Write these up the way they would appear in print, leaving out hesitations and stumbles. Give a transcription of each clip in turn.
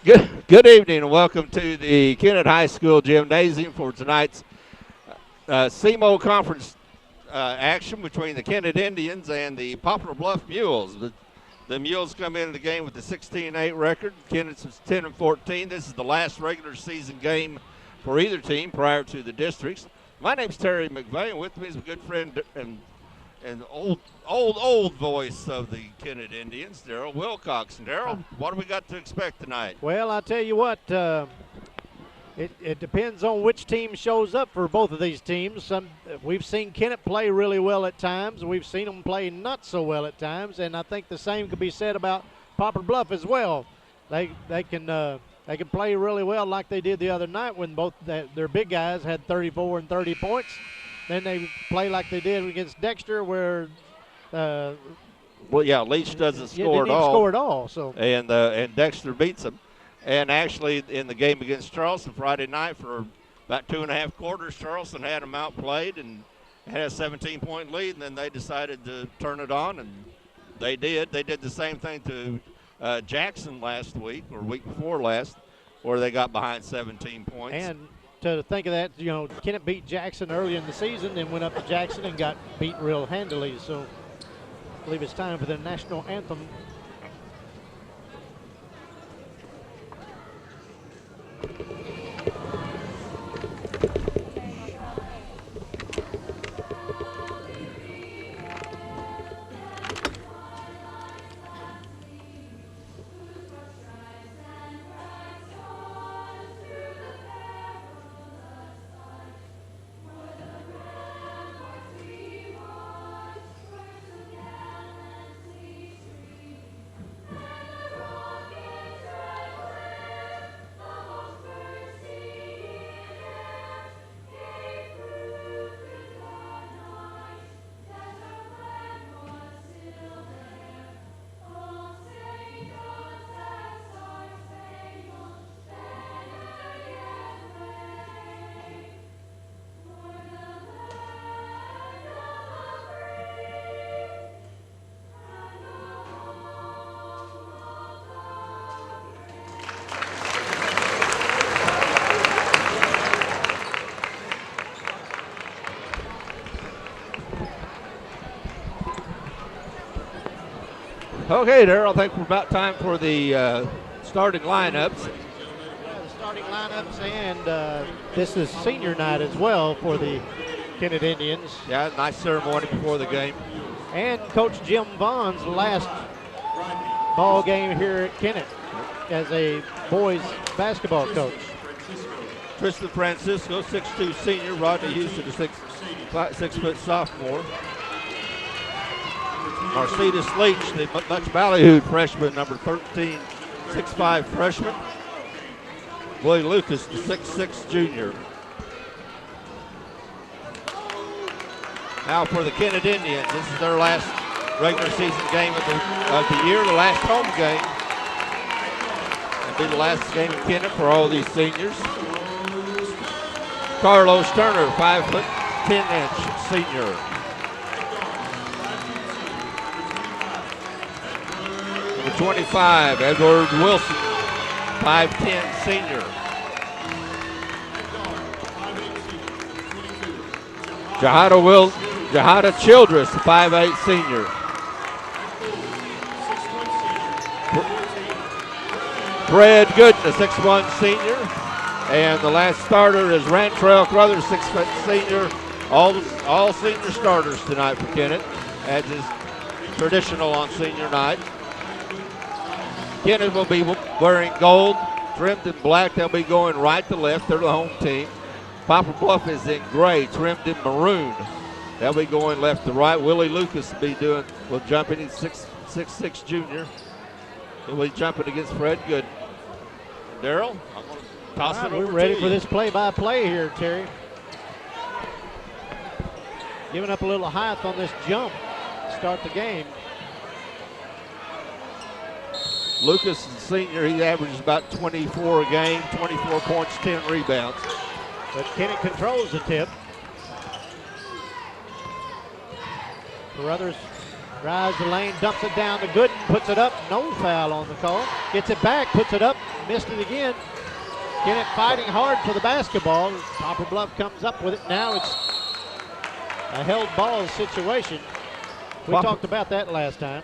Good evening and welcome to the Kennett High School Gymnasium for tonight's SEMO Conference action between the Kennett Indians and the Poplar Bluff Mules. The Mules come into the game with a 16-8 record. Kennett's is 10-14. This is the last regular season game for either team prior to the districts. My name's Terry McVeigh, and with me is a good friend and old voice of the Kennett Indians, Daryl Wilcox. And Daryl, what do we got to expect tonight? Well, I'll tell you what, it depends on which team shows up for both of these teams. We've seen Kennett play really well at times. We've seen them play not so well at times, and I think the same could be said about Poplar Bluff as well. They can play really well like they did the other night when both their big guys had 34 and 30 points. Then they play like they did against Dexter, where Leach doesn't score at all. So and Dexter beats them. And actually, in the game against Charleston Friday night, for about 2.5 quarters, Charleston had them outplayed and had a 17-point lead. And then they decided to turn it on, and they did. They did the same thing to Jackson last week or week before last, where they got behind 17 points. And to think of that, Kennett beat Jackson early in the season, then went up to Jackson and got beat real handily. So I believe it's time for the national anthem. Okay, Daryl, I think we're about time for the starting lineups. The starting lineups, and this is senior night as well for the Kennett Indians. Yeah, nice ceremony before the game. And Coach Jim Vaughn's last ball game here at Kennett as a boys basketball coach. Tristan Francisco, 6'2" senior. Rodney Houston, a 6-foot sophomore. Mercedes Leach, the much ballyhooed freshman, number 13, 6'5" freshman. Willie Lucas, the 6'6" junior. Now for the Kennett Indians, this is their last regular season game of the year, the last home game. It'll be the last game in Kennett for all these seniors. Carlos Turner, 5'10" senior. Number 25, Edward Wilson, 5'10" senior. Jahada Childress, 5'8" senior. Fred Gooden, a 6'1" senior. And the last starter is Rantrell Crothers, 6-foot senior. All senior starters tonight for Kennett, as is traditional on senior night. Kennett will be wearing gold, trimmed in black. They'll be going right to left. They're the home team. Poplar Bluff is in gray, trimmed in maroon. They'll be going left to right. Willie Lucas will jump in. He's 6'6" junior. He'll be jumping against Fred Good. Daryl, I'm going to toss it over to you. We're ready for this play-by-play here, Terry. Giving up a little height on this jump to start the game. Lucas, the senior, he averages about 24 a game, 24 points, 10 rebounds. But Kennett controls the tip. Carruthers drives the lane, dumps it down to Gooden, puts it up, no foul on the call. Gets it back, puts it up, Missed it again. Kennett fighting hard for the basketball. Poplar Bluff comes up with it. Now it's a held ball situation. We talked about that last time.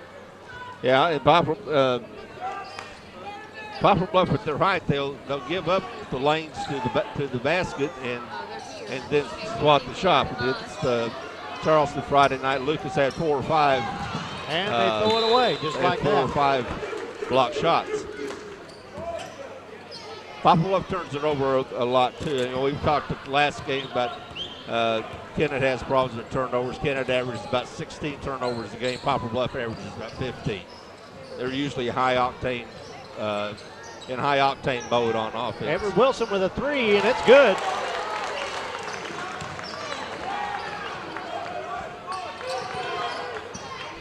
Yeah, and Poplar Bluff at their height, they'll give up the lanes to the basket and then swat the shot. It's Charleston Friday night. Lucas had 4 or 5. And they throw it away just like that. 4 or 5 block shots. Poplar Bluff turns it over a lot too. You know, we've talked at the last game about Kennett has problems with turnovers. Kennett averages about 16 turnovers a game. Poplar Bluff averages about 15. They're usually in high octane mode on offense. Edward Wilson with a 3, and it's good.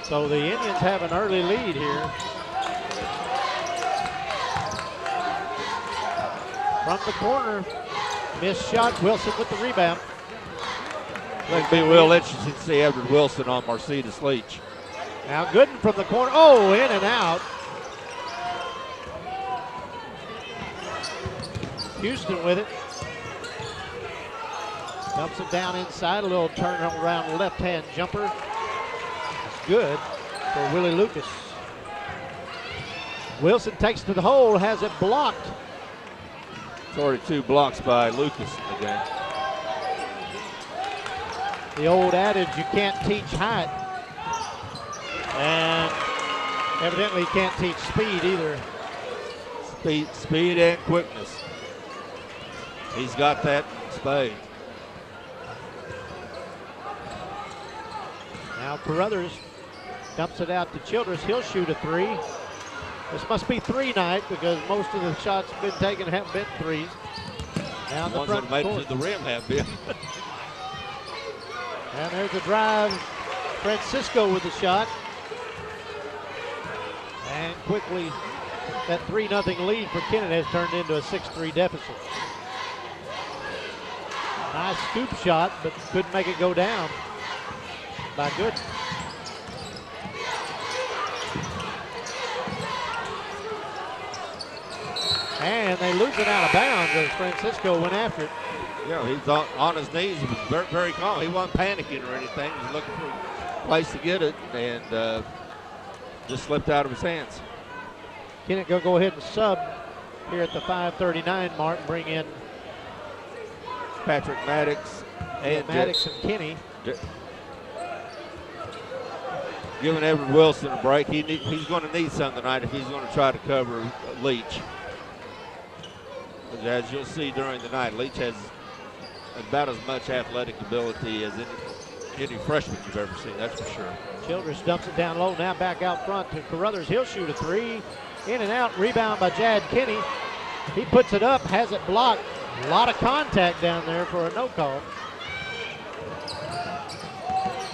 So the Indians have an early lead here. From the corner, missed shot. Wilson with the rebound. It'll be real interesting to see Edward Wilson on Mercedes Leach. Now Gooden from the corner. Oh, in and out. Houston with it. Dumps it down inside. A little turn around left-hand jumper. It's good for Willie Lucas. Wilson takes to the hole, has it blocked. It's already 2 blocks by Lucas in the game. The old adage, you can't teach height. And evidently you can't teach speed either. Speed and quickness. He's got that in spades. Now Carruthers dumps it out to Childress. He'll shoot a 3. This must be 3 night because most of the shots been taken haven't been 3s. Now the ones that have made it to the rim have been. And there's a drive. Francisco with the shot. And quickly, that 3-0 lead for Kennett has turned into a 6-3 deficit. Nice scoop shot, but couldn't make it go down by Gooden. And they lose it out of bounds as Francisco went after it. Yeah, he's on his knees. He was very, very calm. He wasn't panicking or anything. He was looking for a place to get it and just slipped out of his hands. Kennett gonna go ahead and sub here at the 5:39 mark and bring in Patrick Maddox and Maddox and Kenny. Giving Edward Wilson a break. He's going to need some tonight if he's going to try to cover Leach. As you'll see during the night, Leach has about as much athletic ability as any freshman you've ever seen, that's for sure. Childress dumps it down low, now back out front to Carruthers. He'll shoot a 3. In and out, rebound by Jad Kenny. He puts it up, has it blocked. A lot of contact down there for a no call.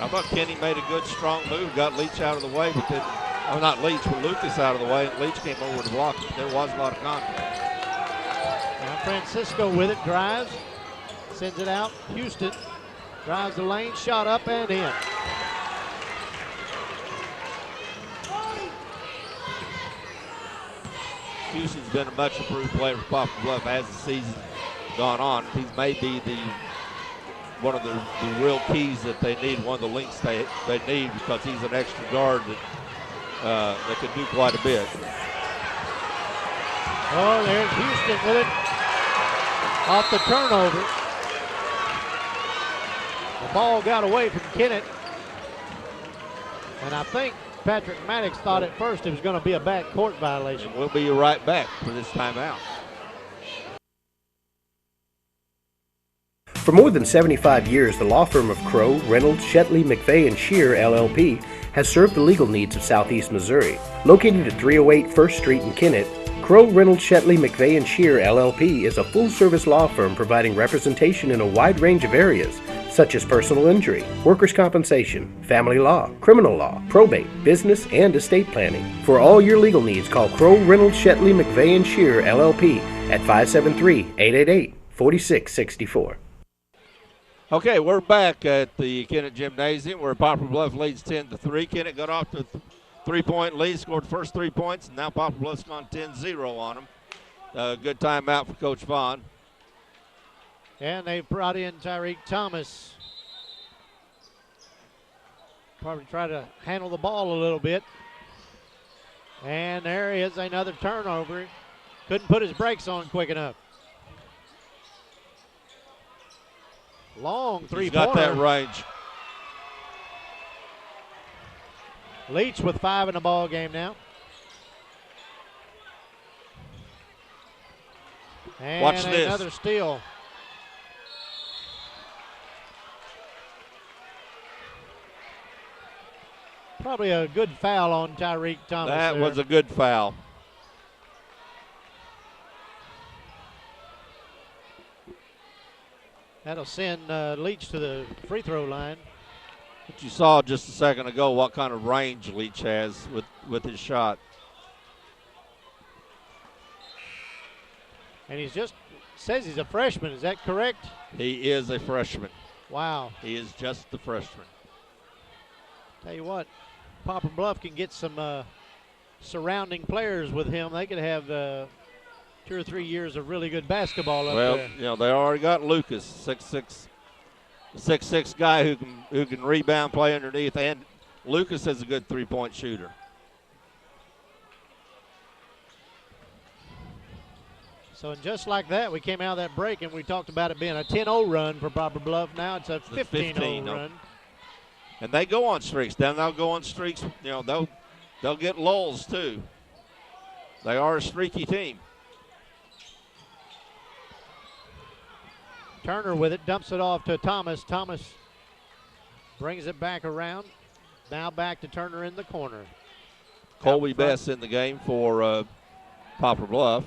I thought Kenny made a good, strong move, got Leach out of the way, but then, well, not Leach, but Lucas out of the way, and Leach came over to block it. There was a lot of contact. Now Francisco with it, drives, sends it out. Houston drives the lane, shot up and in. Houston's been a much improved player for Poplar Bluff as the season gone on. He's maybe one of the real keys that they need, one of the links they need, because he's an extra guard that can do quite a bit. Oh, there's Houston with it. Off the turnover. The ball got away from Kennett. And I think Patrick Maddox thought at first it was going to be a backcourt violation. And we'll be right back for this timeout. For more than 75 years, the law firm of Crow, Reynolds, Shetley, McVeigh, and Shear, LLP, has served the legal needs of Southeast Missouri. Located at 308 1st Street in Kennett, Crow, Reynolds, Shetley, McVeigh, and Shear, LLP is a full-service law firm providing representation in a wide range of areas, such as personal injury, workers' compensation, family law, criminal law, probate, business, and estate planning. For all your legal needs, call Crow, Reynolds, Shetley, McVeigh, and Shear, LLP at 573-888-4664. Okay, we're back at the Kennett Gymnasium where Poplar Bluff leads 10-3. Kennett got off to a 3-point lead, scored the first 3 points, and now Poplar Bluff's gone 10-0 on them. Good timeout for Coach Vaughn. And they brought in Tyreek Thomas. Probably try to handle the ball a little bit. And there is another turnover. Couldn't put his brakes on quick enough. Long three-pointer. He's got that range. Leach with 5 in the ball game now. And Watch this. Another steal. Probably a good foul on Tyreek Thomas. That there. was a good foul. That'll send Leach to the free throw line. But you saw just a second ago what kind of range Leach has with his shot. And he's just says he's a freshman. Is that correct? He is a freshman. Wow. He is just the freshman. Tell you what, Poplar Bluff can get some surrounding players with him. They could have 2 or 3 years of really good basketball up there. Well, you know, they already got Lucas, 6'6" guy who can rebound, play underneath, and Lucas is a good three-point shooter. So and just like that, we came out of that break and we talked about it being a 10-0 run for Poplar Bluff. Now it's a 15-0 run. And they go on streaks. Then they'll go on streaks. You know, they'll get lulls too. They are a streaky team. Turner with it, dumps it off to Thomas. Thomas brings it back around. Now back to Turner in the corner. Colby Best in the game for Poplar Bluff.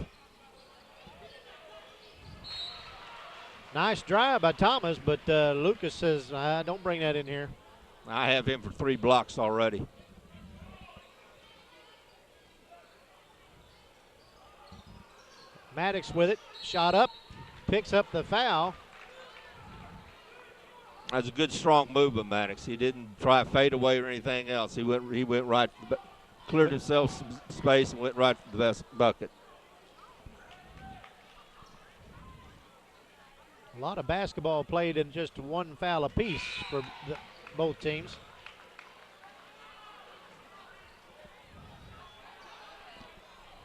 Nice drive by Thomas, but Lucas says, don't bring that in here. I have him for 3 blocks already. Maddox with it, shot up, picks up the foul. That's a good, strong move by Maddox. He didn't try to fade away or anything else. He went right, cleared himself some space and went right to the bucket. A lot of basketball played in just 1 foul apiece for both teams.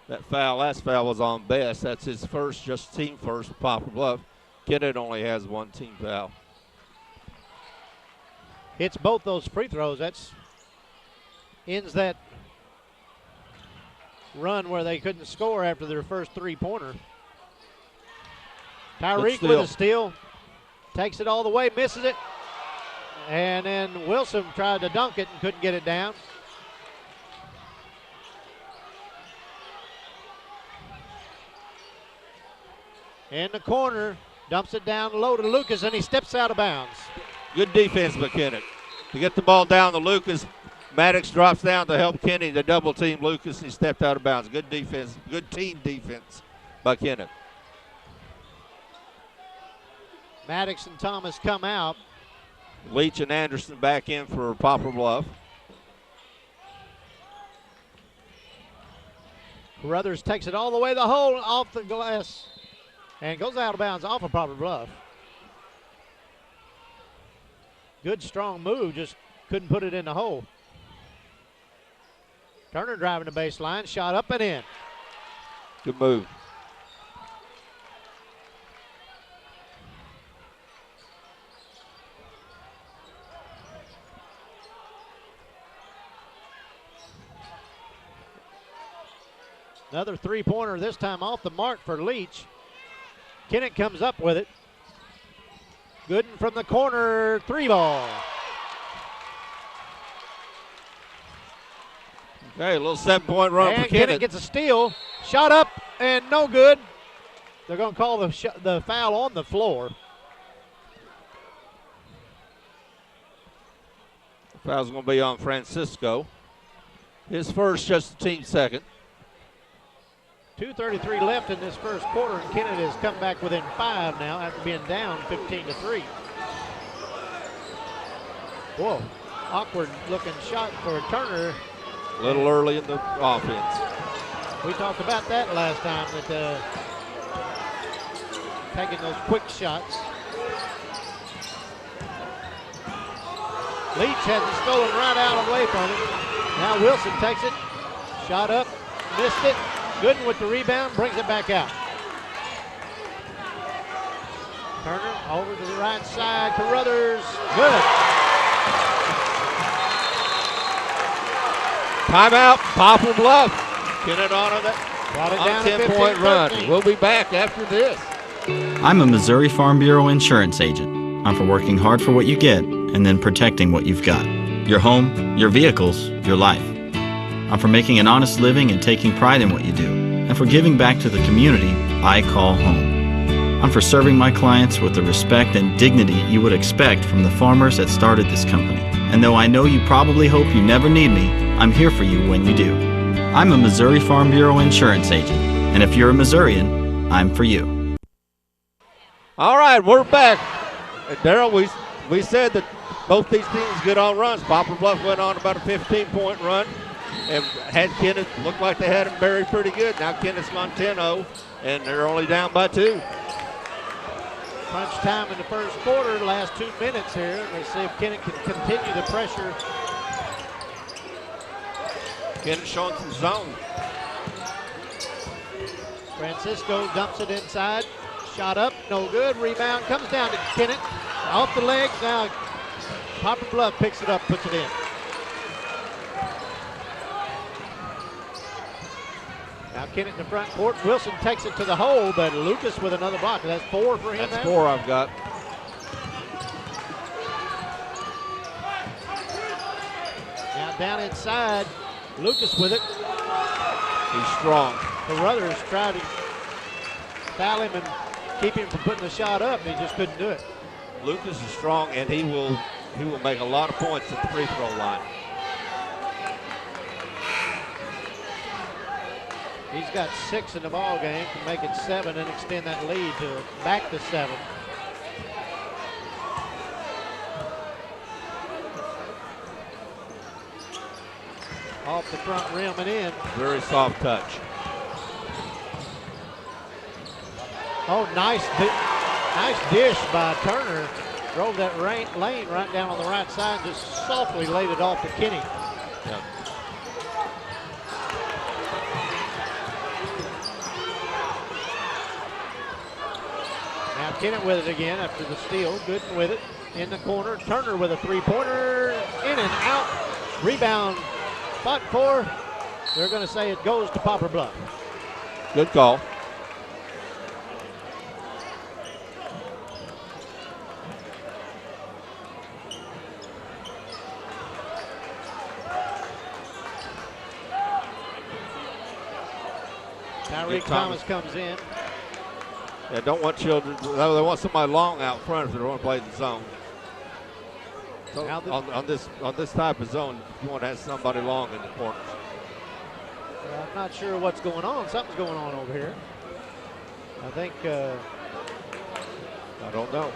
That last foul was on Best. That's his first, just team first for Poplar Bluff. Kennett only has 1 team foul. Hits both those free throws. That's ends that run where they couldn't score after their first 3-pointer. Tyreek with a steal. Takes it all the way, misses it. And then Wilson tried to dunk it and couldn't get it down. In the corner, dumps it down low to Lucas, and he steps out of bounds. Good defense by Kennett. To get the ball down to Lucas, Maddox drops down to help Kenny to double team Lucas. He stepped out of bounds. Good defense, good team defense by Kennett. Maddox and Thomas come out. Leach and Anderson back in for Poplar Bluff. Carruthers takes it all the way the hole, off the glass, and goes out of bounds off of Poplar Bluff. Good, strong move, just couldn't put it in the hole. Turner driving the baseline, shot up and in. Good move. Another 3-pointer, this time off the mark for Leach. Kennett comes up with it. Gooden from the corner, 3-ball. Okay, a little 7-point run and for Kennett. Gets a steal, shot up and no good. They're going to call the foul on the floor. Foul's going to be on Francisco. His first, just the team second. 2:33 left in this first quarter, and Kennett has come back within 5 now after being down 15-3. Whoa, awkward looking shot for Turner. A little early in the offense. We talked about that last time, that taking those quick shots. Leach has it stolen right out away from him. Now Wilson takes it. Shot up, missed it. Gooden with the rebound, brings it back out. Turner over to the right side. Carruthers, good. Timeout, Poplar Bluff. Kennett on a Brought it down to 10-point run. 15-13. We'll be back after this. I'm a Missouri Farm Bureau insurance agent. I'm for working hard for what you get and then protecting what you've got. Your home, your vehicles, your life. I'm for making an honest living and taking pride in what you do, and for giving back to the community I call home. I'm for serving my clients with the respect and dignity you would expect from the farmers that started this company. And though I know you probably hope you never need me, I'm here for you when you do. I'm a Missouri Farm Bureau insurance agent, and if you're a Missourian, I'm for you. All right, we're back. Darrell, we said that both these teams get on runs. Poplar Bluff went on about a 15-point run and had Kennett, looked like they had him buried pretty good. Now Kennett's gone 10-0, and they're only down by 2. Crunch time in the first quarter, last 2 minutes here. Let's see if Kennett can continue the pressure. Kennett showing some zone. Francisco dumps it inside. Shot up, no good. Rebound comes down to Kennett. Off the legs. Now Poplar Bluff picks it up, puts it in. Now Kennett in the front court. Wilson takes it to the hole, but Lucas with another block. That's 4 for him. That's now. 4 I've got. Now down inside. Lucas with it. He's strong. Carruthers tried to foul him and keep him from putting the shot up, and he just couldn't do it. Lucas is strong, and he will make a lot of points at the free throw line. He's got 6 in the ball game to make it 7 and extend that lead to back to 7. Off the front rim and in. Very soft touch. Oh, nice dish by Turner. Drove that lane right down on the right side and just softly laid it off to Kenny. Yeah. Now Kennett with it again after the steal. Gooden with it in the corner. Turner with a three-pointer. In and out. Rebound. Spot 4. They're going to say it goes to Poplar Bluff. Good call. Tyreek Thomas comes in. Yeah, don't want children. They want somebody long out front if they want to play the zone. So on this type of zone, you want to have somebody long in the corners. Well, I'm not sure what's going on. Something's going on over here. I think. I don't know.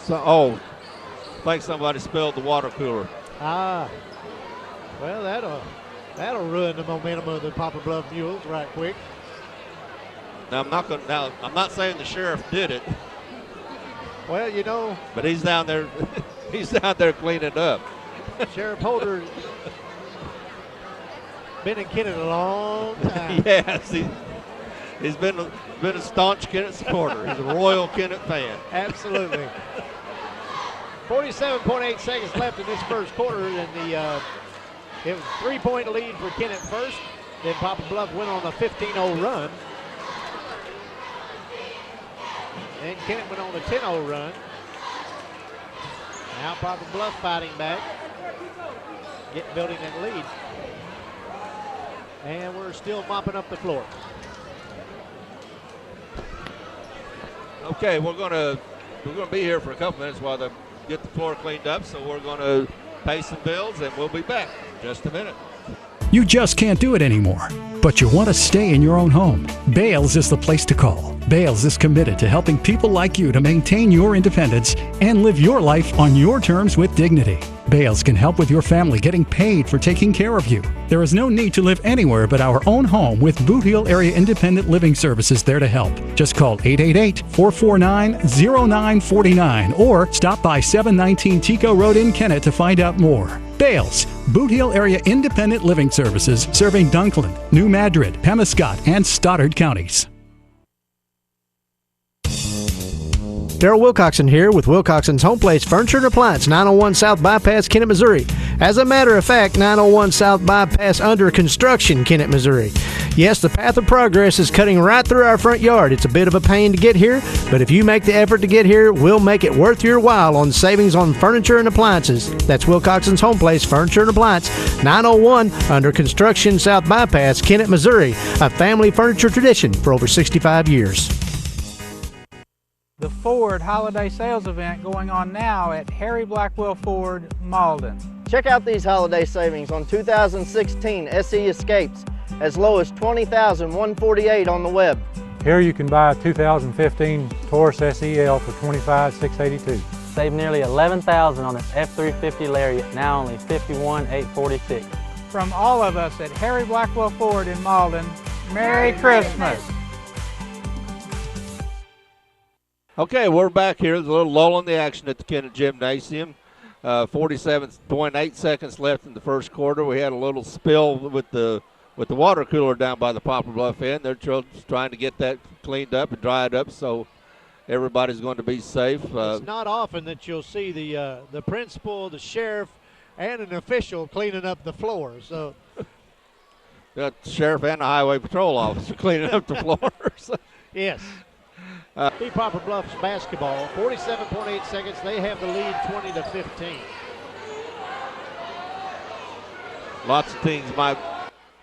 So, I think somebody spilled the water cooler. Well, that'll ruin the momentum of the Poplar Bluff Mules right quick. Now I'm not saying the sheriff did it. Well, you know, but he's down there. He's down there cleaning up. Sheriff Holder been in Kennett a long time. Yes, he's been a staunch Kennett supporter. He's a royal Kennett fan. Absolutely. 47.8 seconds left in this first quarter, and it was a 3-point lead for Kennett first. Then Poplar Bluff went on a 15-0 run. And Kennett went on a 10-0 run. Now Poplar Bluff fighting back, building that lead. And we're still mopping up the floor. Okay, we're gonna be here for a couple minutes while they get the floor cleaned up. So we're gonna pay some bills, and we'll be back in just a minute. You just can't do it anymore, but you want to stay in your own home. Bales is the place to call. Bales is committed to helping people like you to maintain your independence and live your life on your terms with dignity. Bales can help with your family getting paid for taking care of you. There is no need to live anywhere but our own home with Boot Heel Area Independent Living Services there to help. Just call 888-449-0949 or stop by 719 Tico Road in Kennett to find out more. Bales, Boot Heel Area Independent Living Services, serving Dunklin, New Madrid, Pemiscot, and Stoddard counties. Darrell Wilcoxon here with Wilcoxon's Home Place Furniture and Appliance, 901 South Bypass, Kennett, Missouri. As a matter of fact, 901 South Bypass under construction, Kennett, Missouri. Yes, the path of progress is cutting right through our front yard. It's a bit of a pain to get here, but if you make the effort to get here, we'll make it worth your while on savings on furniture and appliances. That's Wilcoxon's Home Place Furniture and Appliance, 901 under construction, South Bypass, Kennett, Missouri. A family furniture tradition for over 65 years. The Ford Holiday Sales Event going on now at Harry Blackwell Ford, Malden. Check out these holiday savings on 2016 SE Escapes, as low as $20,148 on the web. Here you can buy a 2015 Taurus SEL for $25,682. Save nearly $11,000 on this F-350 Lariat, now only $51,846. From all of us at Harry Blackwell Ford in Malden, Merry Christmas. Okay, we're back here. There's a little lull in the action at the Kennett Gymnasium. 47.8 seconds left in the first quarter. We had a little spill with the water cooler down by the Poplar Bluff end. They're trying to get that cleaned up and dried up so everybody's going to be safe. It's not often that you'll see the principal, the sheriff, and an official cleaning up the floor. So the sheriff and the highway patrol officer cleaning up the floors. yes. Poplar Bluff's basketball, 47.8 seconds. They have the lead 20-15. Lots of teams might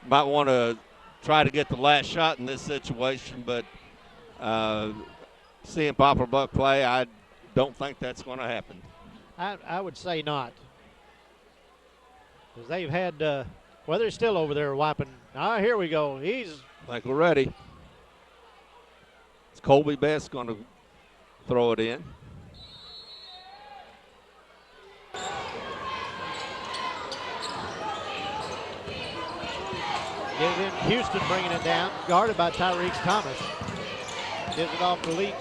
want to try to get the last shot in this situation, but seeing Poplar Bluff play, I don't think that's going to happen. I would say not. Because they've had, well, they're still over there wiping. Here we go. I think we're ready. It's Colby Best going to throw it in. Get it in. Houston bringing it down, guarded by Tyreek Thomas. Gives it off to Leach.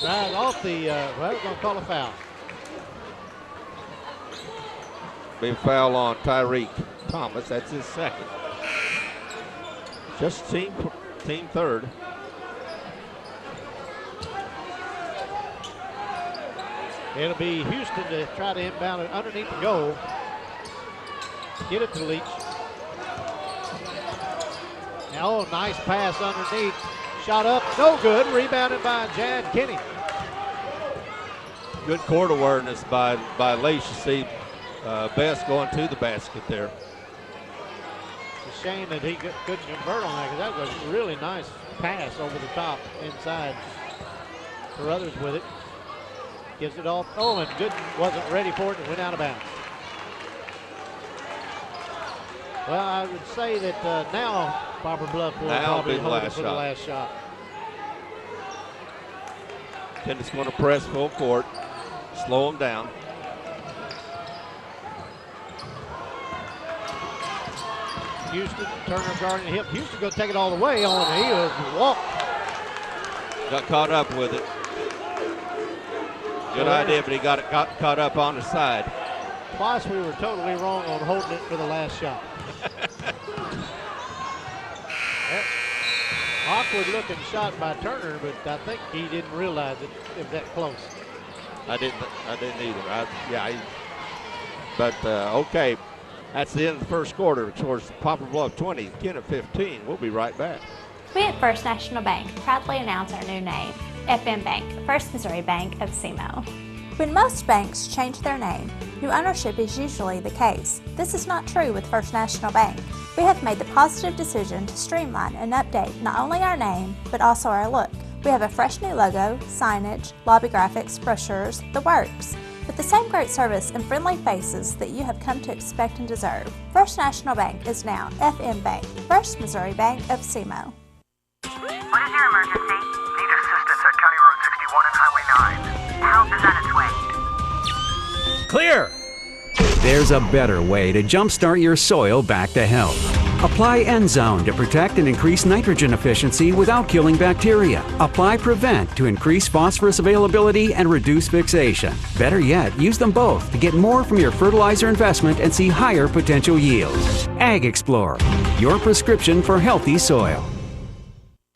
Right off the, well, we're going to call a foul. Be a foul on Tyreek Thomas. That's his second. Just team third. It'll be Houston to try to inbound it underneath the goal. Get it to Leach. Oh, nice pass underneath. Shot up, no good. Rebounded by Jad Kenny. Good court awareness by Leach. You see Best going to the basket there. It's a shame that he couldn't convert on that, because that was a really nice pass over the top inside. Carruthers with it. Gives it off. Oh, and Gooden wasn't ready for it and went out of bounds. Well, I would say that now Poplar Bluff will probably hold it for the last shot. Kennett's going to press full court, slow him down. Houston, Turner guarding the hip. Houston going to take it all the way on. He was walked. Got caught up with it. Good idea, but he got caught up on the side. Twice we were totally wrong on holding it for the last shot. Awkward looking shot by Turner, but I think he didn't realize it was that close. I didn't either. Okay. That's the end of the first quarter. Of course, Poplar Bluff 20, Kennett 15. We'll be right back. We at First National Bank proudly announce our new name, FM Bank, First Missouri Bank of SEMO. When most banks change their name, new ownership is usually the case. This is not true with First National Bank. We have made the positive decision to streamline and update not only our name, but also our look. We have a fresh new logo, signage, lobby graphics, brochures, the works, with the same great service and friendly faces that you have come to expect and deserve. First National Bank is now FM Bank, First Missouri Bank of SEMO. What is your emergency? Need assistance at County Road 61 and Highway 9. Help is on its way. Clear! There's a better way to jumpstart your soil back to health. Apply Endzone to protect and increase nitrogen efficiency without killing bacteria. Apply Prevent to increase phosphorus availability and reduce fixation. Better yet, use them both to get more from your fertilizer investment and see higher potential yields. Ag Explorer, your prescription for healthy soil.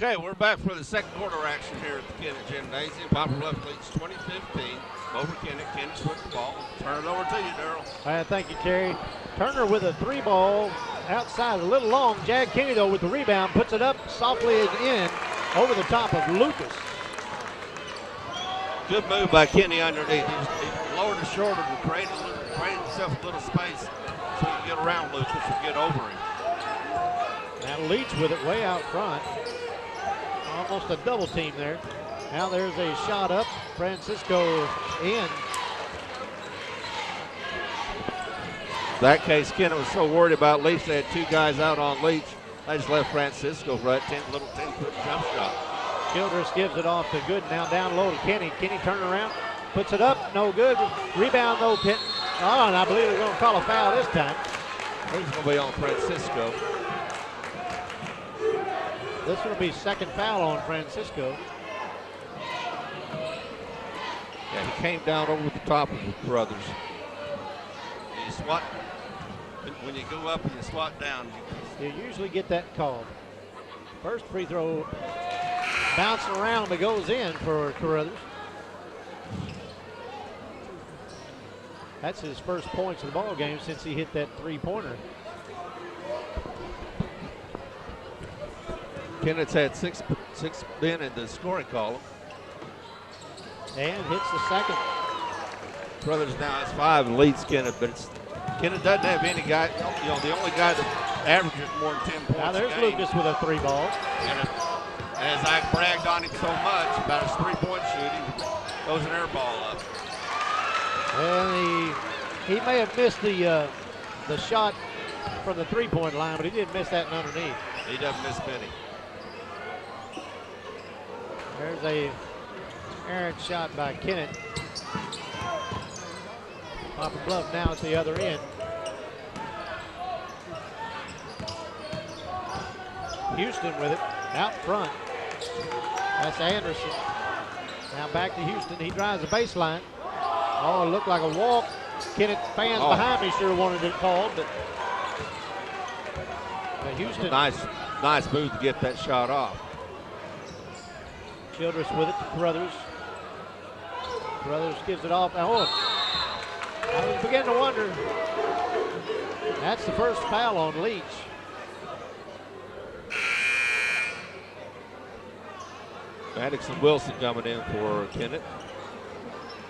Okay, we're back for the second quarter action here at the Kennett Gymnasium. Poplar Bluff leads 20-15 over Kennett. Kennett's with the ball. Turn it over to you, Darrell. All right, thank you, Terry. Turner with a 3-ball outside, a little long. Jag Kenny, though, with the rebound, puts it up softly and in over the top of Lucas. Good move by Kenny underneath. He lowered his shoulder to create himself a little space so he can get around Lucas and get over him. Now Leach with it way out front. Almost a double team there. Now there's a shot up. Francisco in. In that case, Kennett was so worried about Leach, they had 2 guys out on Leach. They just left Francisco for that 10-foot jump shot. Childress gives it off to Good. Now down low to Kenny. Kenny turn around, puts it up, no good. Rebound though, Pitt. Oh, and I believe they're going to call a foul this time. He's going to be on Francisco. This will be second foul on Francisco. Yeah, he came down over the top of his brothers. You swat, when you go up and you swat down. You usually get that called. First free throw bouncing around but goes in for Carruthers. That's his first points of the ball game since he hit that 3-pointer. Kennett's had six men in the scoring column. And hits the second. Brothers now has 5 and leads Kennett, but Kennett doesn't have any guy. You know, the only guy that averages more than 10 points. Now there's a game. Lucas with a 3-ball. And as I bragged on him so much about his 3-point shooting, throws an air ball up. And he may have missed the shot from the 3-point line, but he didn't miss that one underneath. He doesn't miss many. There's a errant shot by Kennett. Poplar Bluff now at the other end. Houston with it, out front. That's Anderson. Now back to Houston. He drives the baseline. Oh, it looked like a walk. Kennett fans behind me sure wanted it called, but Houston. Nice move to get that shot off. Childress with it to Carruthers. Carruthers gives it off. Oh, I was beginning to wonder. That's the first foul on Leach. Maddox and Wilson coming in for Kennett,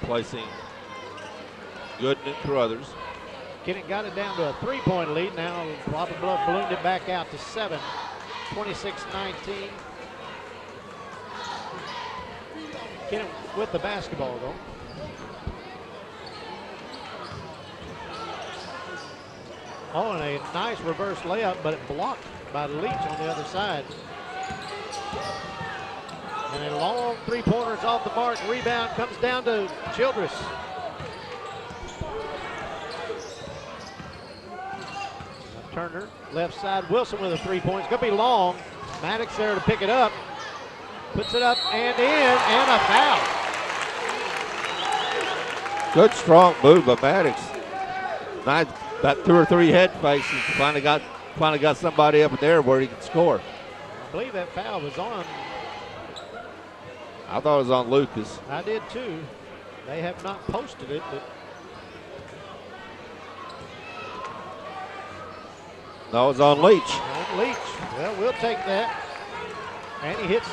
placing Gooden and Carruthers. Kennett got it down to a 3-point lead. Now Poplar Bluff ballooned it back out to 7, 26-19. Kennett with the basketball though. Oh, and a nice reverse layup, but it blocked by Leach on the other side. And a long 3-pointer is off the mark. Rebound comes down to Childress. Turner, left side. Wilson with a 3-point. It's going to be long. Maddox there to pick it up. Puts it up and in, and a foul. Good strong move by Maddox. Nice, about 2 or 3 head fakes. He finally got somebody up in there where he could score. I believe that foul was on. I thought it was on Lucas. I did too. They have not posted it, but no, it was on Leach. on Leach. Well, we'll take that. And he hits.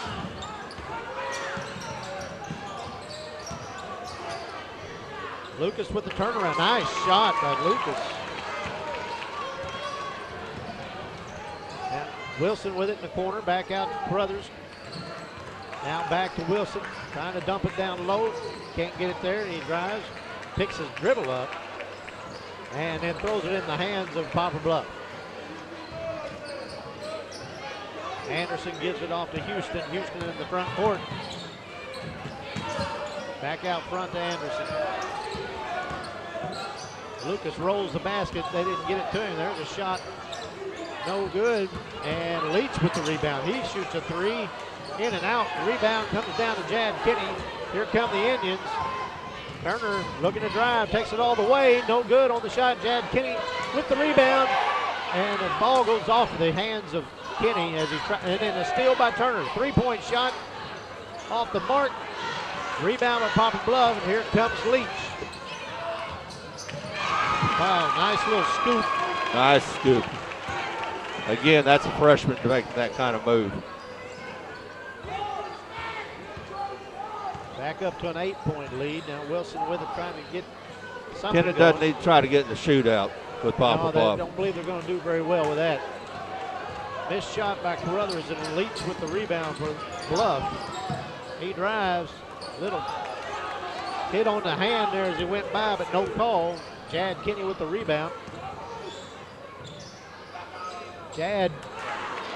Lucas with the turnaround. Nice shot by Lucas. Now Wilson with it in the corner. Back out to Carruthers. Now back to Wilson. Trying to dump it down low. Can't get it there. And he drives. Picks his dribble up. And then throws it in the hands of Poplar Bluff. Anderson gives it off to Houston. Houston in the front court. Back out front to Anderson. Lucas rolls the basket. They didn't get it to him. There's a shot. No good. And Leach with the rebound. He shoots a three. In and out. The rebound comes down to Jad Kinney. Here come the Indians. Turner looking to drive. Takes it all the way. No good on the shot. Jad Kinney with the rebound. And the ball goes off the hands of Kinney as he and then a steal by Turner. 3-point shot off the mark. Rebound by Poplar Bluff. And here comes Leach. Wow, nice little scoop. Nice scoop. Again, that's a freshman to make that kind of move. Back up to an 8-point lead. Now Wilson with it trying to get something Kennett going. doesn't need to try to get in the shootout with Poplar Bluff. I don't believe they're going to do very well with that. Missed shot by Carruthers and Leach with the rebound for Bluff. He drives. Little hit on the hand there as he went by, but no call. Jad Kinney with the rebound. Jad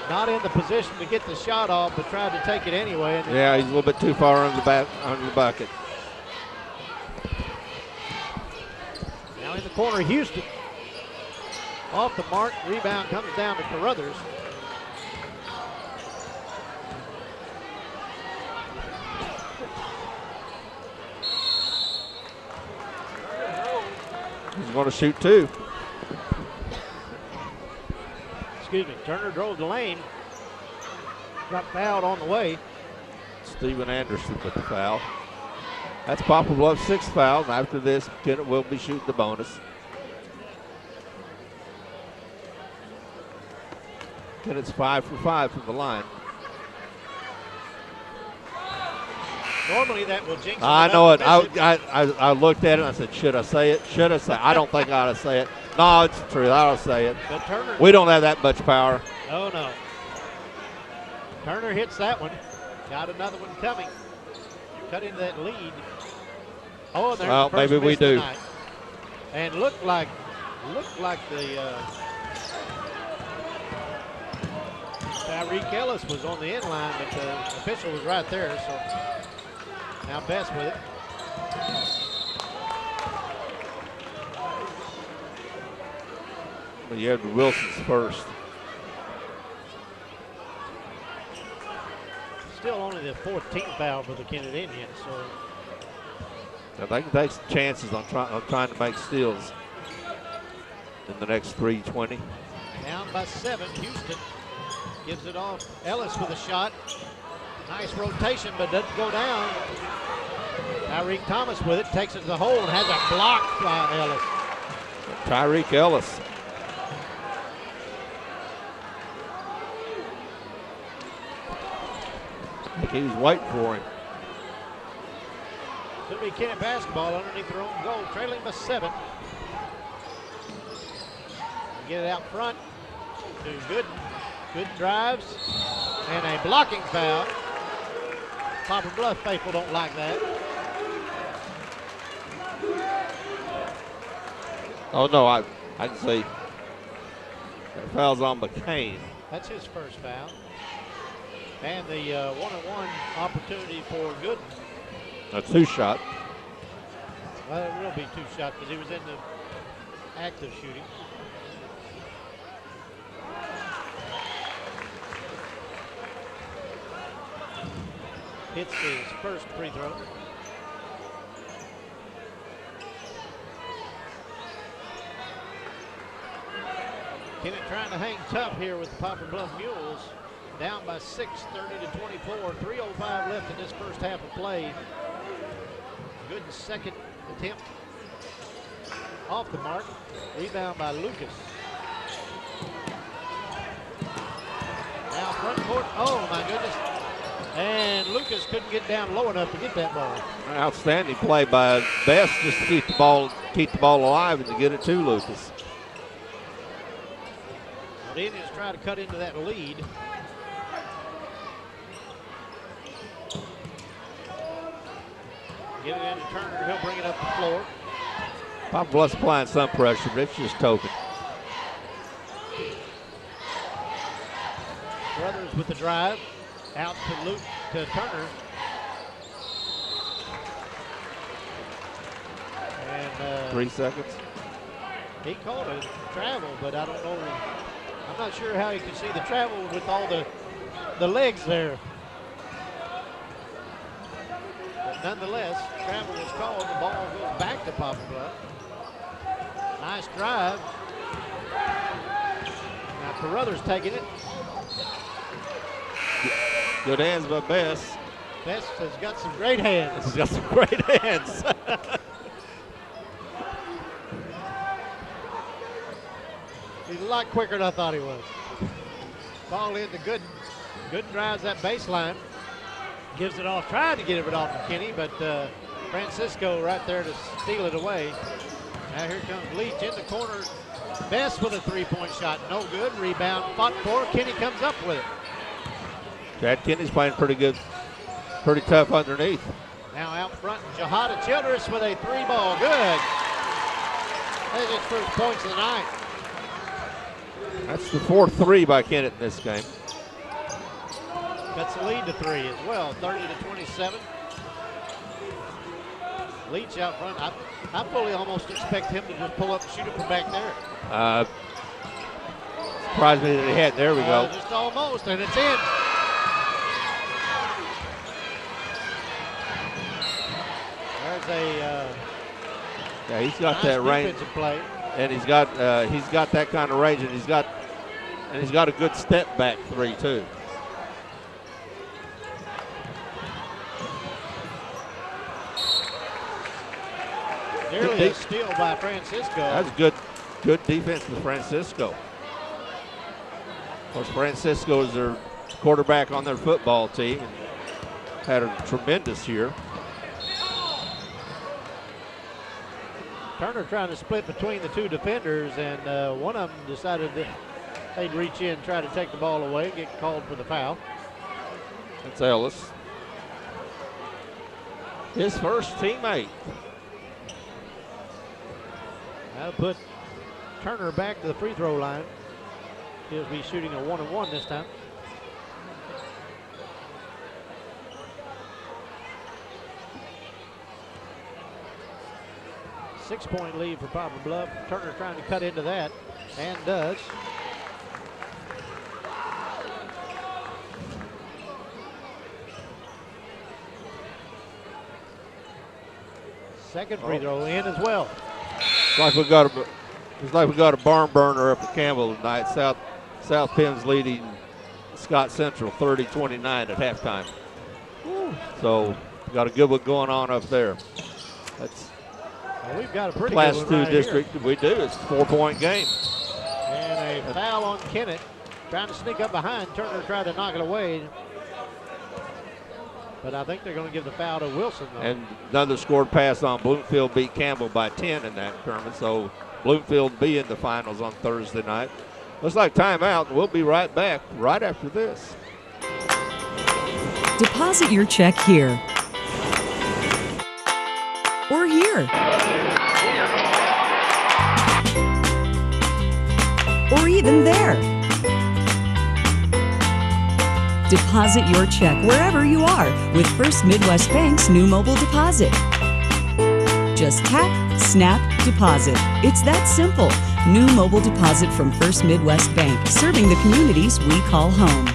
not in the position to get the shot off, but tried to take it anyway. Yeah, he's a little bit too far under the bucket. Now in the corner, Houston. Off the mark, rebound comes down to Carruthers. He's going to shoot two. Excuse me, Turner drove the lane. Got fouled on the way. Steven Anderson with the foul. That's Poplar Bluff's 6th foul, and after this, Kennett will be shooting the bonus. Kennett's 5 for 5 from the line. Normally that will jinx. I know it. I looked at it and I said, should I say it? Should I say it? I don't think I ought to say it. No, it's the truth. I ought to say it. But Turner, we don't have that much power. Oh, no. Turner hits that one. Got another one coming. Cut into that lead. Oh, and there's well, the first maybe we miss do. Tonight. And looked like the Tyreek Ellis was on the end line, but the official was right there. So now Best with it. But you have the Wilsons first. Still only the 14th foul for the Kennett Indians. So Now they can take some chances on trying to make steals in the next 3:20. down by 7, Houston gives it off. Ellis with a shot. Nice rotation, but doesn't go down. Tyreek Thomas with it, takes it to the hole and has a block by Ellis. Tyreek Ellis. I think he was waiting for him. Should be Kennett basketball underneath their own goal, trailing by 7. Get it out front to Good drives and a blocking foul. Poplar Bluff faithful don't like that. Oh no, I can see. That foul's on McCain. That's his first foul. And the one-on-one opportunity for Gooden. A 2-shot. Well, it will be 2-shot because he was in the act of shooting. Hits his first free throw. Kennett trying to hang tough here with the Poplar Bluff Mules. Down by 6, 30-24. 3:05 left in this first half of play. Good second attempt. Off the mark. Rebound by Lucas. Now front court. Oh my goodness. And Lucas couldn't get down low enough to get that ball. Outstanding play by Best just to keep the ball alive and to get it to Lucas. Well, the Indians try to cut into that lead. Get it into Turner. He'll bring it up the floor. Poplar Bluff's applying some pressure, but it's just token. Brothers with the drive. Out to Turner. And 3 seconds. He called a travel, but I don't know. I'm not sure how you can see the travel with all the legs there. But nonetheless, travel was called. The ball goes back to Poplar Bluff. Nice drive. Now Carruthers taking it. Good hands by Bess. Bess has got some great hands. He's got some great hands. He's a lot quicker than I thought he was. Ball into good drives that baseline. Gives it off, tried to get it off of Kenny, but Francisco right there to steal it away. Now here comes Leach in the corner. Bess with a three-point shot, no good. Rebound fought for. Kenny comes up with it. Chad Kenny's playing pretty good, pretty tough underneath. Now out front, Jahada Childress with a three ball, good. That's his first points of the night. That's the 4th 3 by Kennett in this game. Cuts the lead to 3 as well, 30-27. Leach out front. I fully almost expect him to just pull up and shoot it from back there. Surprised me that he had. There we go. Just almost, and it's in. There's a yeah, he's got nice that range, defensive play. and he's got that kind of range, and he's got a good step back 3 too. Nearly a steal by Francisco. That's good defense for Francisco. Of course, Francisco is their quarterback on their football team and had a tremendous year. Turner trying to split between the two defenders, and one of them decided that they'd reach in and try to take the ball away, get called for the foul. That's Ellis. His first teammate. That'll put Turner back to the free throw line. He'll be shooting a 1-and-1 this time. Six-point lead for Poplar Bluff. Turner trying to cut into that, and does. Second free throw in as well. It's like we got a barn burner up at Campbell tonight. South Penn's leading Scott Central 30-29 at halftime. Woo. So got a good one going on up there. That's we've got a pretty Class good one 2 right district. here. We do. It's a 4-point game. And a foul on Kennett. Trying to sneak up behind. Turner tried to knock it away. But I think they're going to give the foul to Wilson, though. And another scored pass on Bloomfield beat Campbell by 10 in that tournament. So Bloomfield will be in the finals on Thursday night. Looks like timeout. We'll be right back right after this. Deposit your check here or here or even there. Deposit your check wherever you are with First Midwest Bank's new mobile deposit. Just tap, snap, deposit. It's that simple. New mobile deposit from First Midwest Bank, serving the communities we call home.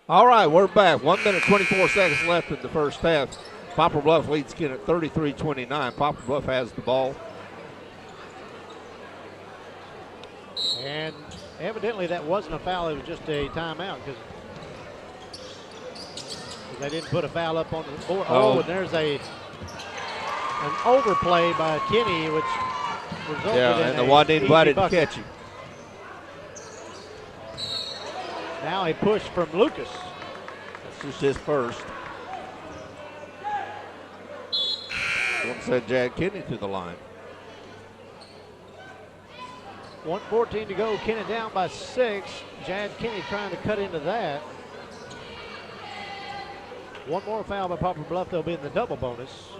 All right, we're back. 1 minute, 24 seconds left in the first half. Poplar Bluff leads Kennett 33-29. Poplar Bluff has the ball. And evidently that wasn't a foul. It was just a timeout because they didn't put a foul up on the board. Oh, and there's an overplay by Kenny, which resulted in and there wasn't anybody to catch him. Now a push from Lucas. That's just his first. One said Jad Kenny to the line. 1:14 to go. Kennett down by 6. Jad Kenny trying to cut into that. One more foul by Poplar Bluff. They'll be in the double bonus.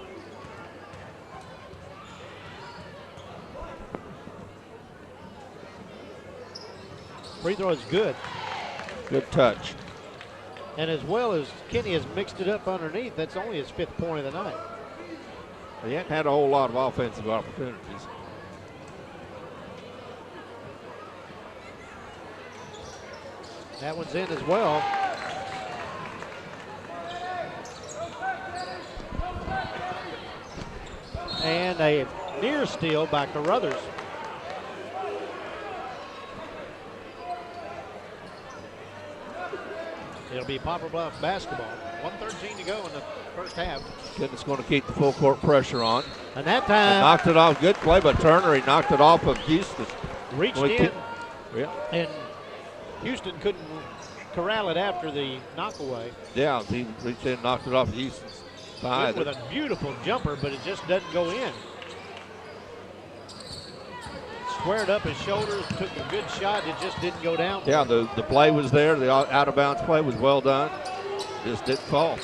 Free throw is good. Good touch. And as well as Kenny has mixed it up underneath, that's only his 5th point of the night. He hadn't had a whole lot of offensive opportunities. That one's in as well. And a near steal by Carruthers. It'll be Poplar Bluff basketball. 1:13 to go in the first half. Kennett's going to keep the full court pressure on. And that time. Knocked it off. Good play by Turner. He knocked it off of Houston. Reached in. Yeah. And Houston couldn't corral it after the knockaway. Yeah, he reached in and knocked it off Houston's side. With a beautiful jumper, but it just doesn't go in. Squared up his shoulders, took a good shot. It just didn't go down. Yeah, the play was there. The out-of-bounds play was well done. Just didn't fall.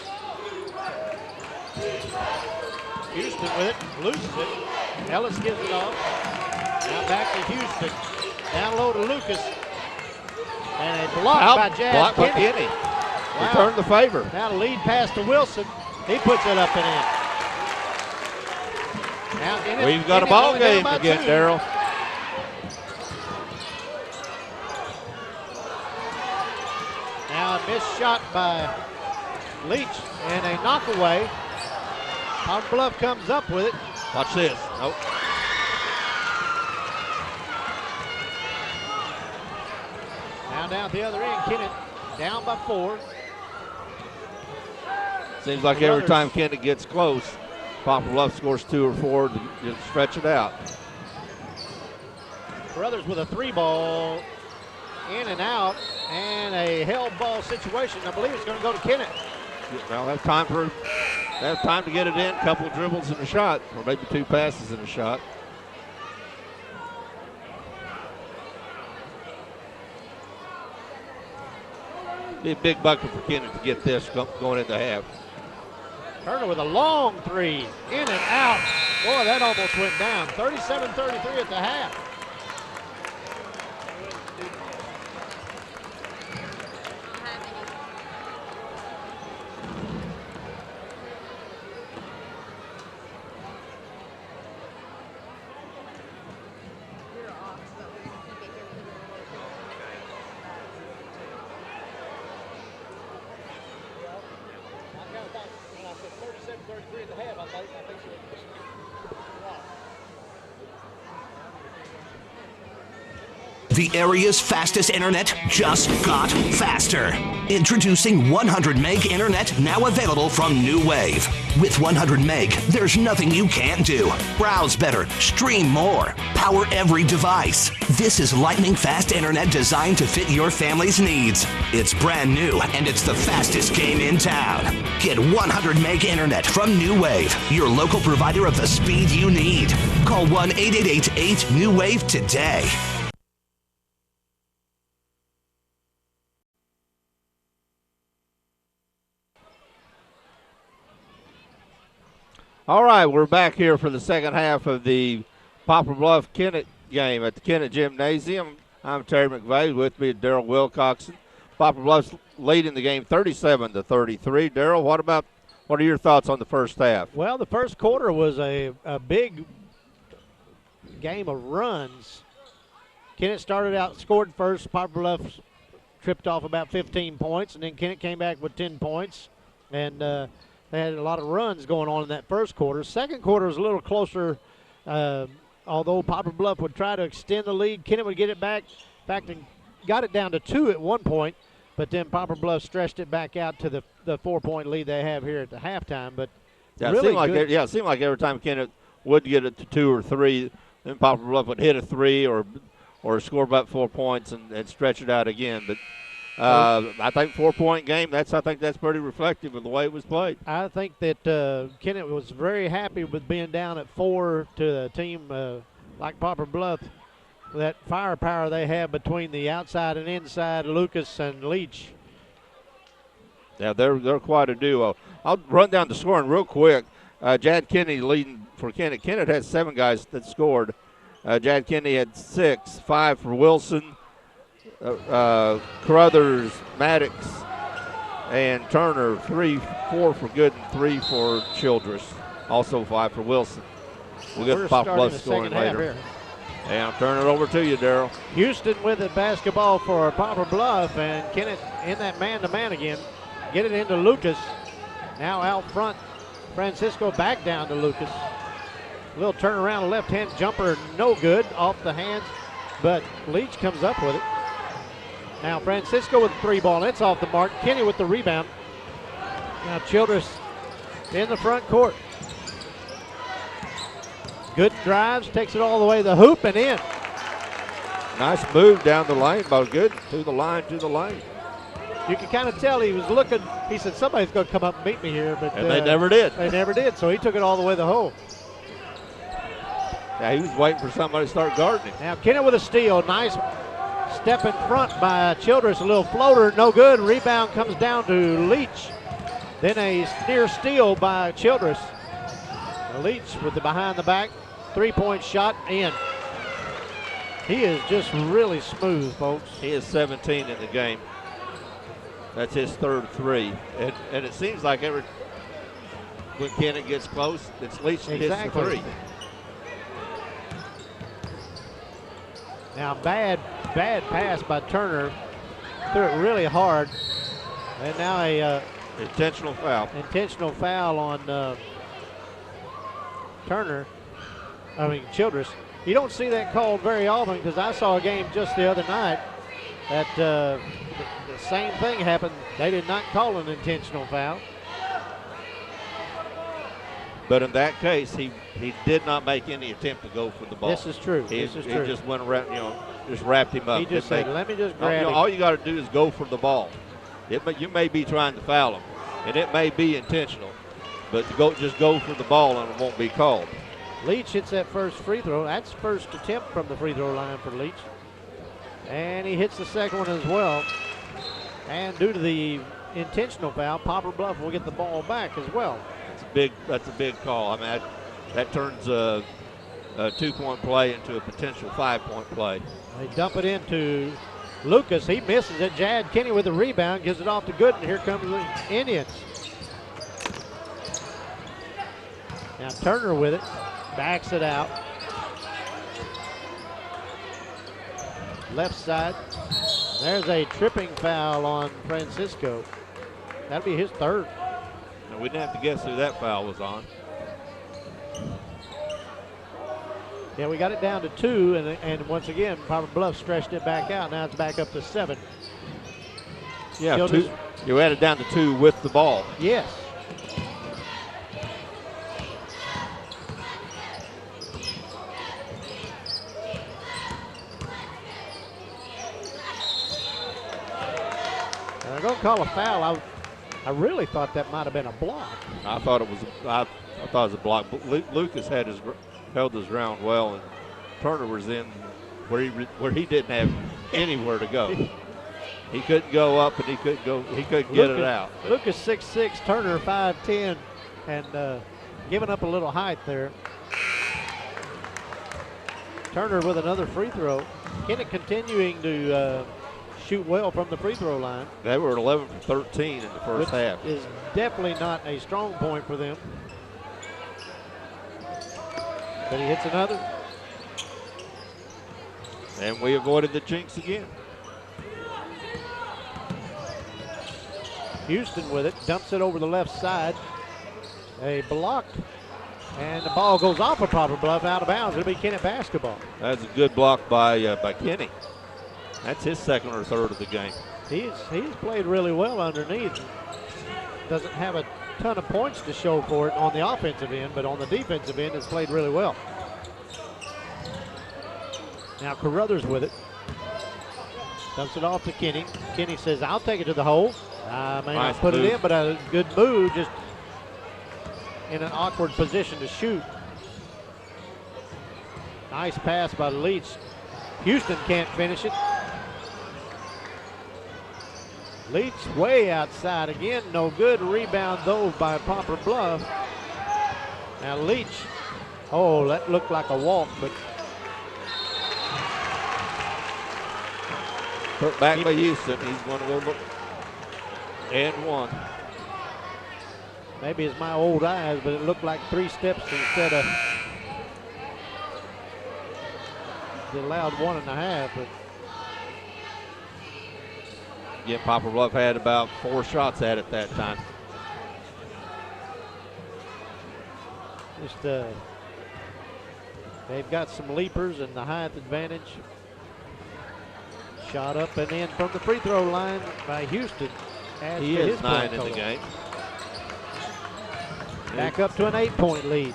Houston with it, loses it. Ellis gives it off. Now back to Houston. Down low to Lucas. And a block by Jazz Block by Kennett. Kenny. Wow. Return the favor. Now the lead pass to Wilson. He puts it up and in. Now Kennett, We've got a ball game again, Darryl. Now a missed shot by Leach and a knockaway. Poplar Bluff comes up with it. Watch this. Nope. Now down at the other end, Kennett down by 4. Seems like every time Kennett gets close, Poplar Bluff scores 2 or 4 to just stretch it out. Brothers with a 3-ball, in and out, and a held ball situation. I believe it's going to go to Kennett. Well, that's time to get it in. Couple of dribbles and a shot, or maybe 2 passes and a shot. Be a big bucket for Kennett to get this going into half. Turner with a long 3, in and out. Boy, that almost went down. 37-33 at the half. The area's fastest internet just got faster. Introducing 100 meg internet, now available from New Wave. With 100 meg, there's nothing you can't do. Browse better, stream more, power every device. This is lightning fast internet designed to fit your family's needs. It's brand new and it's the fastest game in town. Get 100 meg internet from New Wave, your local provider of the speed you need. Call 1-888-8-NEW-WAVE today. All right, we're back here for the second half of the Poplar Bluff Kennett game at the Kennett Gymnasium. I'm Terry McVeigh. With me is Darryl Wilcoxon. Poplar Bluff's leading the game 37-33. Darryl, what are your thoughts on the first half? Well, the first quarter was a big game of runs. Kennett started out, scored first. Poplar Bluff tripped off about 15 points, and then Kennett came back with 10 points. And they had a lot of runs going on in that first quarter. Second quarter was a little closer, although Poplar Bluff would try to extend the lead. Kennett would get it back. In fact, got it down to 2 at one point, but then Poplar Bluff stretched it back out to the 4-point lead they have here at the halftime. But yeah, really it seemed like every time Kennett would get it to 2 or 3, then Poplar Bluff would hit a 3 or score about 4 points and stretch it out again. But I think 4-point game, I think that's pretty reflective of the way it was played. I think that Kennett was very happy with being down at 4 to a team like Poplar Bluff. That firepower they have between the outside and inside, Lucas and Leach. Yeah, they're quite a duo. I'll run down the scoring real quick. Jad Kennedy leading for Kennett. Kennett had 7 guys that scored. Jad Kennedy had 6, 5 for Wilson. Carruthers, Maddox, and Turner, 3, 4 for Gooden, 3 for Childress. Also 5 for Wilson. We'll get the Poplar Bluff scoring later. And I'll turn it over to you, Darrell. Houston with it, basketball for Poplar Bluff, and Kennett in that man-to-man again. Get it into Lucas. Now out front, Francisco back down to Lucas. Little turnaround, left-hand jumper, no good, off the hands, but Leach comes up with it. Now Francisco with the 3 ball, it's off the mark. Kenny with the rebound. Now Childress in the front court. Good drives, takes it all the way to the hoop and in. Nice move down the lane, but good to the line, to the lane. You can kind of tell he was looking. He said, somebody's going to come up and meet me here. But and they never did. They never did, so he took it all the way to the hole. Yeah, he was waiting for somebody to start guarding him. Now Kennett with a steal. Nice step in front by Childress. A little floater, no good. Rebound comes down to Leach. Then a near steal by Childress. Leach with the behind the back. 3-point shot in. He is just really smooth, folks. He is 17 in the game. That's his 3rd 3. And it seems like when Kennett gets close, it's Leach that hits the 3. Now bad pass by Turner. Threw it really hard. And now a intentional foul. Intentional foul on Childress. You don't see that called very often, because I saw a game just the other night that the same thing happened. They did not call an intentional foul. But in that case, he did not make any attempt to go for the ball. This is true. He this is true. Just went around, just wrapped him up. He just said, let me just grab him. All you got to do is go for the ball. You may be trying to foul him, and it may be intentional, but just go for the ball and it won't be called. Leach hits that first free throw. That's first attempt from the free throw line for Leach. And he hits the second one as well. And due to the intentional foul, Poplar Bluff will get the ball back as well. That's a big call. I mean, that turns a 2-point play into a potential 5-point play. They dump it into Lucas. He misses it. Jad Kenny with the rebound, gives it off to Gooden. Here comes the Indians. Now Turner with it, backs it out. Left side. There's a tripping foul on Francisco. That'll be his 3rd. And we didn't have to guess who that foul was on. Yeah, we got it down to 2, and once again, Poplar Bluff stretched it back out. Now it's back up to 7. Yeah, you had it down to 2 with the ball. Yes. And they're going to call a foul. I really thought that might have been a block. I thought it was. I thought it was a block. But Lucas held his ground well, and Turner was in where he didn't have anywhere to go. He couldn't go up, and he couldn't get it out. Lucas 6'6", Turner 5'10", and giving up a little height there. Turner with another free throw. Kennett continuing to shoot well from the free throw line. They were 11 for 13 in the first half. Is definitely not a strong point for them. But he hits another. And we avoided the jinx again. Houston with it, dumps it over the left side. A block, and the ball goes off of Poplar Bluff, out of bounds. It'll be Kennett basketball. That's a good block by Kenny. That's his 2nd or 3rd of the game. He's played really well underneath. Doesn't have a ton of points to show for it on the offensive end, but on the defensive end has played really well. Now Carruthers with it. Dumps it off to Kenny. Kenny says, I'll take it to the hole. I may not put it in, but a good move, just in an awkward position to shoot. Nice pass by Leach. Houston can't finish it. Leach way outside again, no good. Rebound though by Poplar Bluff. Now Leach, oh, that looked like a walk, but put back by Houston. He's going to go look. And 1. Maybe it's my old eyes, but it looked like 3 steps instead of. They allowed 1.5, but Again, Poplar Bluff had about 4 shots at it that time. just they've got some leapers and the height advantage. Shot up and in from the free throw line by Houston. He is 9 in the game. Back up to an 8-point lead.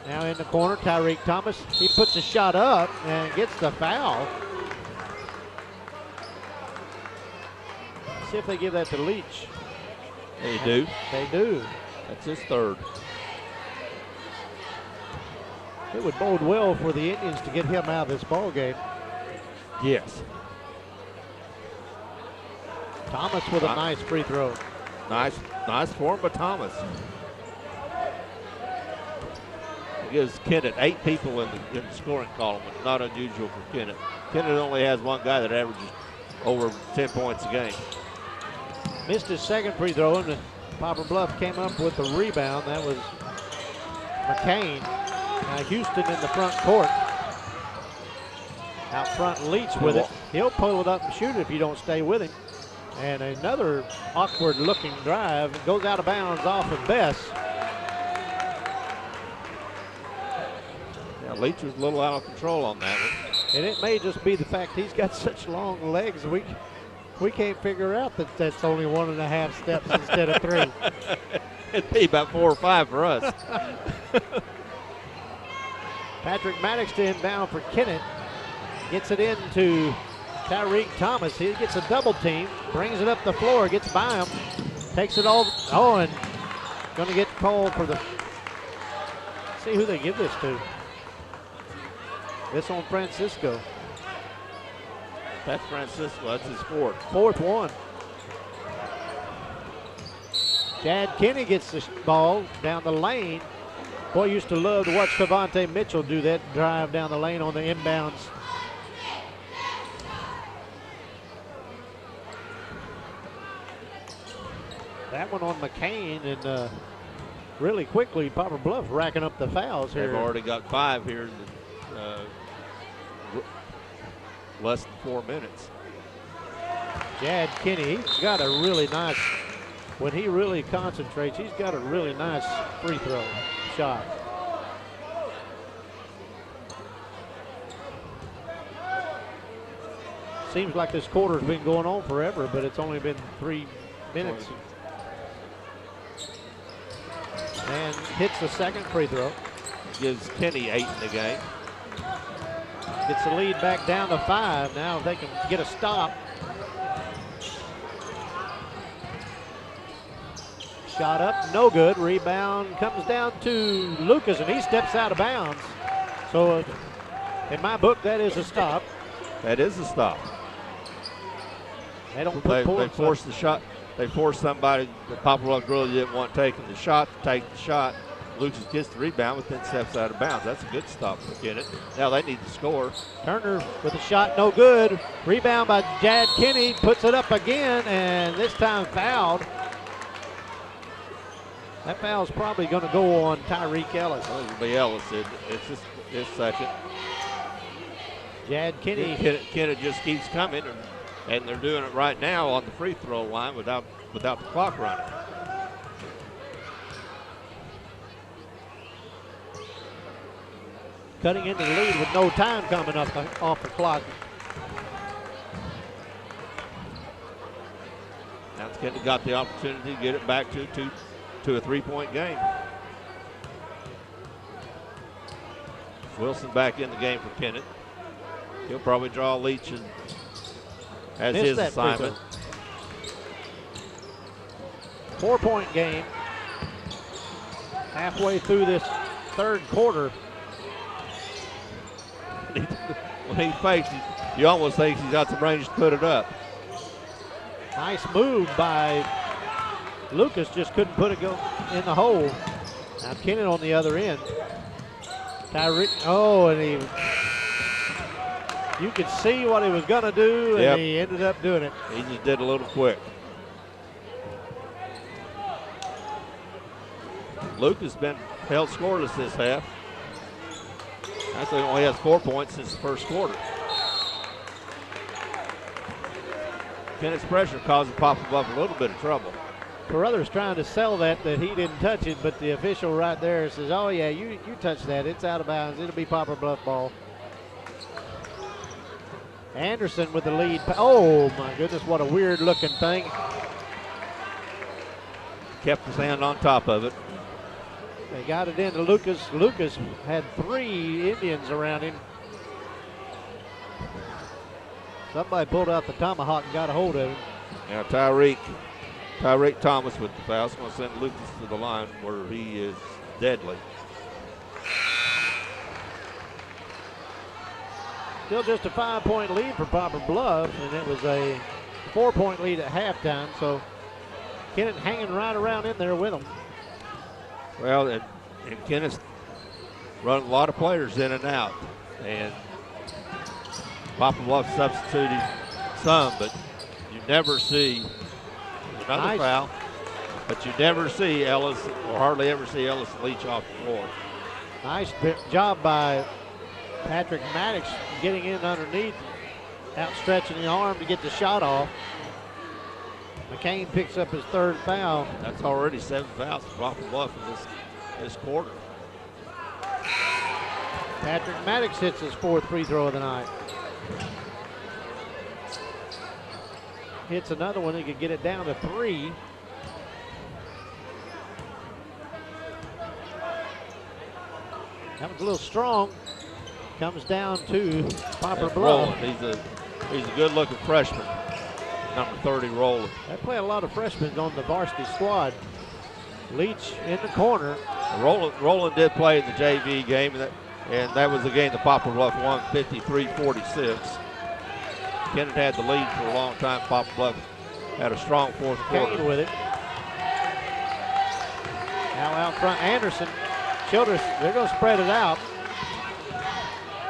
Now in the corner, Tyreek Thomas. He puts a shot up and gets the foul. See if they give that to Leach. They do. They do. That's his 3rd. It would bode well for the Indians to get him out of this ball game. Yes. Thomas with a nice free throw. Nice form by Thomas. It gives Kennett 8 people in the scoring column, which is not unusual for Kennett. Kennett only has one guy that averages over 10 points a game. Missed his 2nd free throw, and Poplar Bluff came up with the rebound. That was McCain. Houston in the front court. Out front, Leach with it. He'll pull it up and shoot it if you don't stay with him. And another awkward-looking drive. It goes out of bounds off of Bess. Yeah, Leach was a little out of control on that one. And it may just be the fact he's got such long legs. We can't figure out that that's only 1.5 steps instead of 3. It'd be about 4 or 5 for us. Patrick Maddox to inbound for Kennett. Gets it into Tyreek Thomas. He gets a double team, brings it up the floor, gets by him, takes it all. Oh, and going to get called for the. See who they give this to. This on Francisco. That's Francisco. That's his 4th. 4th one. Chad Kenny gets the ball down the lane. Boy, used to love to watch Cavante Mitchell do that drive down the lane on the inbounds. That one on McCain, and really quickly, Poplar Bluff racking up the fouls here. They've already got 5 here in less than 4 minutes. Chad Kenny, he's got a really nice, when he really concentrates, he's got a really nice free throw shot. Seems like this quarter's been going on forever, but it's only been 3 minutes. And hits the 2nd free throw. Gives Kenny 8 in the game. Gets the lead back down to 5. Now if they can get a stop. Shot up, no good. Rebound comes down to Lucas, and he steps out of bounds. So in my book, that is a stop. That is a stop. They don't put They forced the shot. They forced somebody that Poplar Bluff really didn't want taking the shot to take the shot. Lucas gets the rebound, but then steps out of bounds. That's a good stop for Kennett. Now they need to score. Turner with a shot, no good. Rebound by Chad Kenny, puts it up again, and this time fouled. That foul's probably going to go on Tyreek Ellis. Well, it'll be Ellis. It's his 2nd. Chad Kenny. Kennett just keeps coming, and they're doing it right now on the free throw line without the clock running. Cutting into the lead with no time coming up off the clock. Now Kennett got the opportunity to get it back to a 3-point game. Wilson back in the game for Kennett. He'll probably draw Leach as his assignment. 4-point game. Halfway through this 3rd quarter. When he fakes, you almost think he's got some range to put it up. Nice move by Lucas, just couldn't put it in the hole. Now Kennett on the other end. And you could see what he was going to do, and he ended up doing it. He just did a little quick. Lucas been held scoreless this half. Actually, only has 4 points since the first quarter. Kennett's pressure causing Poplar Bluff a little bit of trouble. Carruthers trying to sell that he didn't touch it, but the official right there says, oh yeah, you touched that. It's out of bounds. It'll be Poplar Bluff ball. Anderson with the lead. Oh my goodness, what a weird looking thing. Kept his hand on top of it. They got it into Lucas. Lucas had 3 Indians around him. Somebody pulled out the tomahawk and got a hold of him. Now Tyreek Thomas with the foul. It's going to send Lucas to the line where he is deadly. Still just a 5-point lead for Poplar Bluff, and it was a 4-point lead at halftime, so Kennett hanging right around in there with them. Well, and Kennett's run a lot of players in and out, and Poplar Bluff substituted some, but you never see another foul, but you never see Ellis, or hardly ever see Ellis Leach off the floor. Nice job by Patrick Maddox getting in underneath, outstretching the arm to get the shot off. McCain picks up his 3rd foul. That's already 7 fouls for Poplar Bluff in this quarter. Patrick Maddox hits his 4th free throw of the night. Hits another one, he could get it down to 3. That was a little strong. Comes down to Poplar Bluff. He's a good-looking freshman, number 30 Roland. They play a lot of freshmen on the varsity squad. Leach in the corner. Roland did play in the JV game, and that was the game that Poplar Bluff won 53-46. Kennett had the lead for a long time. Poplar Bluff had a strong 4th quarter. Kane with it. Now out front, Anderson. Childress, they're going to spread it out.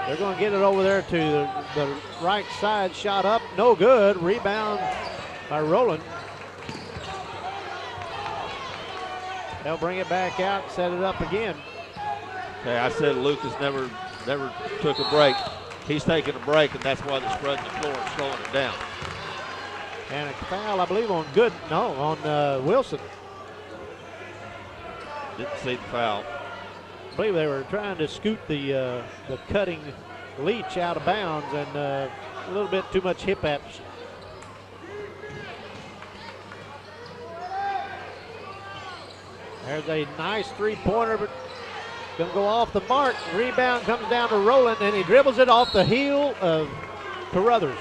They're going to get it over there to the right side. Shot up, no good. Rebound by Roland. They'll bring it back out, set it up again. Okay, I said Lucas never took a break. He's taking a break, and that's why they're spreading the floor and slowing it down. And a foul, I believe, on Wilson. Didn't see the foul. I believe they were trying to scoot the cutting Leach out of bounds, and a little bit too much hip action. There's a nice 3-pointer, but gonna go off the mark. Rebound comes down to Roland, and he dribbles it off the heel of Carruthers.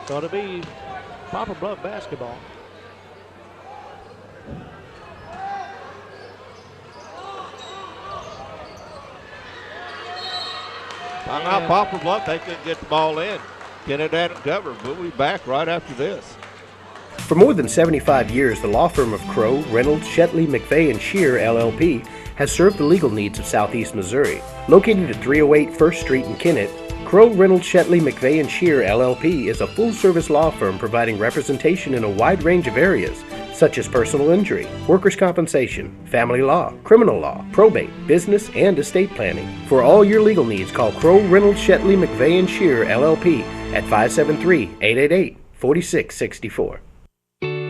So it'll be Poplar Bluff basketball. Timeout Poplar Bluff, they couldn't get the ball in. Kennett had it covered. We'll be back right after this. For more than 75 years, the law firm of Crow, Reynolds, Shetley, McVeigh, and Shear, LLP, has served the legal needs of Southeast Missouri. Located at 308 1st Street in Kennett, Crow, Reynolds, Shetley, McVeigh, and Shear, LLP is a full-service law firm providing representation in a wide range of areas, such as personal injury, workers' compensation, family law, criminal law, probate, business, and estate planning. For all your legal needs, call Crow, Reynolds, Shetley, McVeigh, and Shear, LLP at 573-888-4664.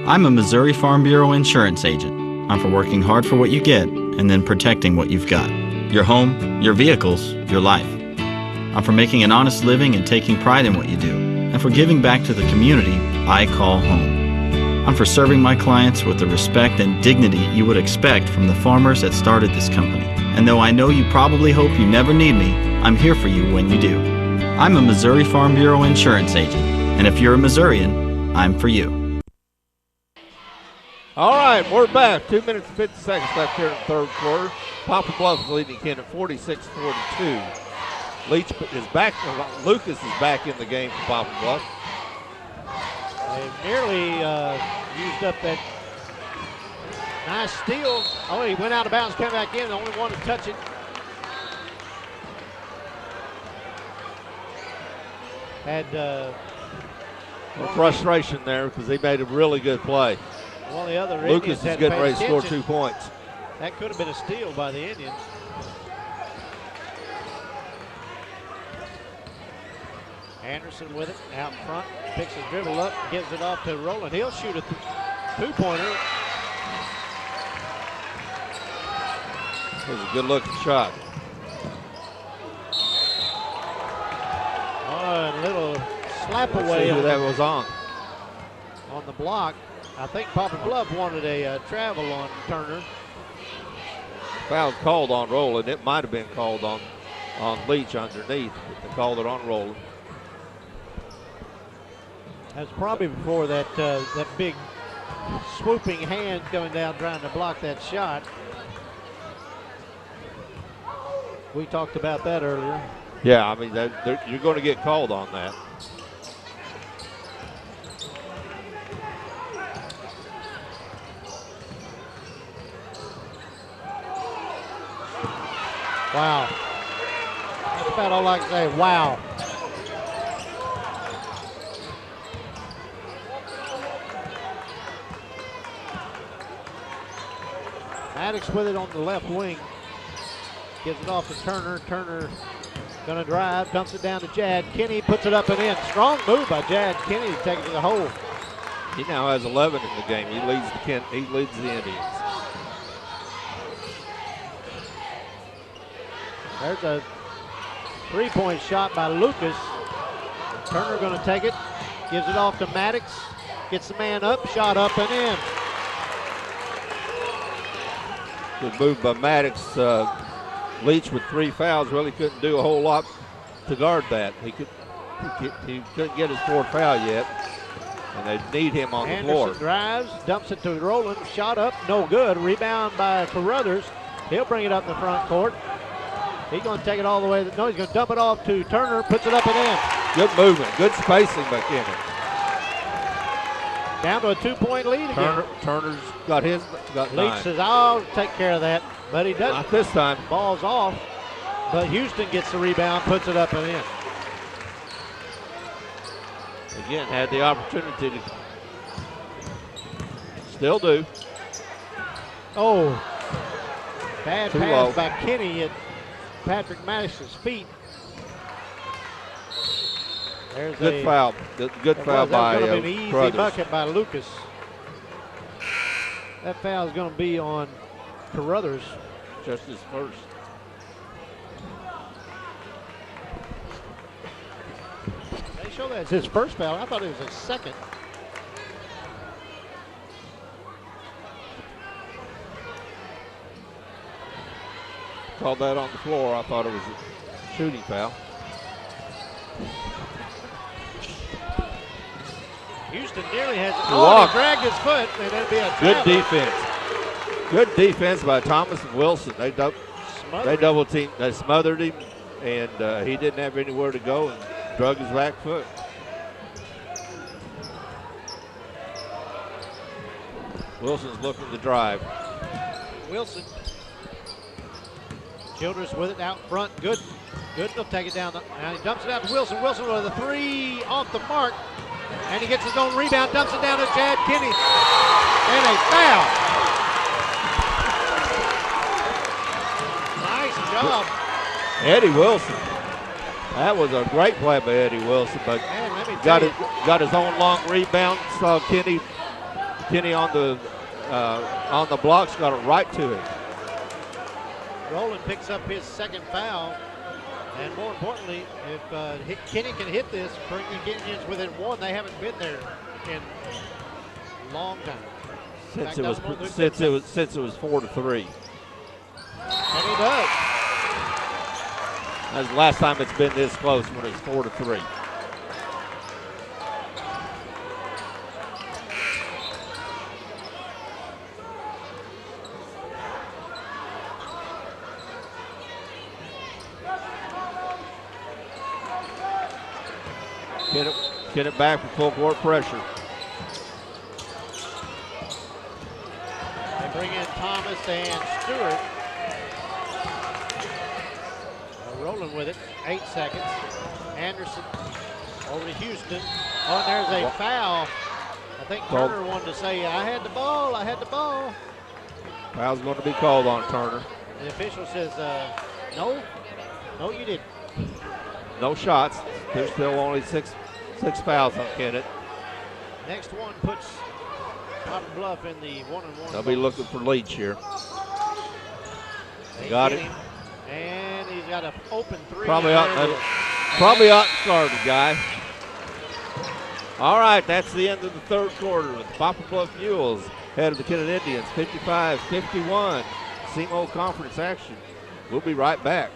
I'm a Missouri Farm Bureau insurance agent. I'm for working hard for what you get and then protecting what you've got. Your home, your vehicles, your life. I'm for making an honest living and taking pride in what you do, and for giving back to the community I call home. I'm for serving my clients with the respect and dignity you would expect from the farmers that started this company. And though I know you probably hope you never need me, I'm here for you when you do. I'm a Missouri Farm Bureau insurance agent, and if you're a Missourian, I'm for you. All right, we're back. 2 minutes and 50 seconds left here in the 3rd quarter. Poplar Bluff is leading Kennett 46-42. Leach is back. Lucas is back in the game for Poplar Bluff. They nearly used up that nice steal. Oh, he went out of bounds, came back in. The only one to touch it. Had frustration there because he made a really good play. Well, the other Lucas is getting ready to score 2 points. That could have been a steal by the Indians. Anderson with it out front, picks his dribble up, gives it off to Rowland. He'll shoot a two-pointer. It was a good-looking shot. Oh, a little slap Let's away. see who that was on the block. I think Poplar Bluff wanted a travel on Turner. Foul called on Rowland. It might have been called on Leach underneath, but they called it on Rowland. That's probably before that big swooping hand going down trying to block that shot. We talked about that earlier. Yeah, I mean, you're going to get called on that. Wow. That's about all I can say. Wow. Maddox with it on the left wing. Gives it off to Turner. Turner gonna drive, dumps it down to Jad Kinney, puts it up and in. Strong move by Jad Kinney to take it to the hole. He now has 11 in the game. He leads the Indians. There's a three-point shot by Lucas. Turner gonna take it, gives it off to Maddox, gets the man up, shot up and in. Good move by Maddox. Leach with 3 fouls really couldn't do a whole lot to guard that. He couldn't get his 4th foul yet, and they need him on the floor. Anderson drives, dumps it to Rowland, shot up, no good. Rebound by Carruthers. He'll bring it up in the front court. He's going to take it all the way. No, he's going to dump it off to Turner, puts it up and in. Good movement, good spacing by Kennett. Down to a 2-point lead again. Turner's got 9. Leach says, I'll take care of that. But he doesn't. Not this time. Ball's off. But Houston gets the rebound, puts it up and in. Again, had the opportunity to still do. Oh, bad Too pass low by Kinney at Patrick Maddox's feet. There's good foul. Good foul by That was going to be an easy Carruthers. bucket by Lucas. That foul is going to be on Carruthers. Just his first. They show that it's his first foul. I thought it was his second. Called that on the floor. I thought it was a shooting foul. Houston nearly has it. Walk. He dragged his foot, and it'll be a Good travel. defense. Good defense by Thomas and Wilson. They double teamed. They smothered him, and he didn't have anywhere to go and drug his back foot. Wilson's looking to drive. Wilson. Childress with it out front. Good. He'll take it down. Now he dumps it out to Wilson. Wilson with a 3 off the mark. And he gets his own rebound, dumps it down to Chad Kinney. And a foul. Nice job. Eddie Wilson. That was a great play by Eddie Wilson, but Man, let me got tell his own long rebound. Saw Kinney on the blocks, got it right to him. Rowland picks up his second foul. And more importantly, if Kinney can hit this, bring the Indians within 1. They haven't been there in a long time. Since it was 4-3. And he does. That's the last time it's been this close, when it's 4-3. Get it back for full court pressure. They bring in Thomas and Stewart. Rolling with it, 8 seconds. Anderson over to Houston. Oh, and there's a foul. I think Turner wanted to say, I had the ball. Foul's going to be called on Turner. The official says, no, you didn't. No shots. There's still only six fouls on Kennett. Next one puts Poplar Bluff in the 1-1. They'll be looking for Leach here. They Got get it. him, and he's got an open three. Probably and ought there it is. to start the guy. All right, that's the end of the third quarter with Poplar Bluff Mules head of the Kennett Indians, 55-51. SEMO Conference action. We'll be right back.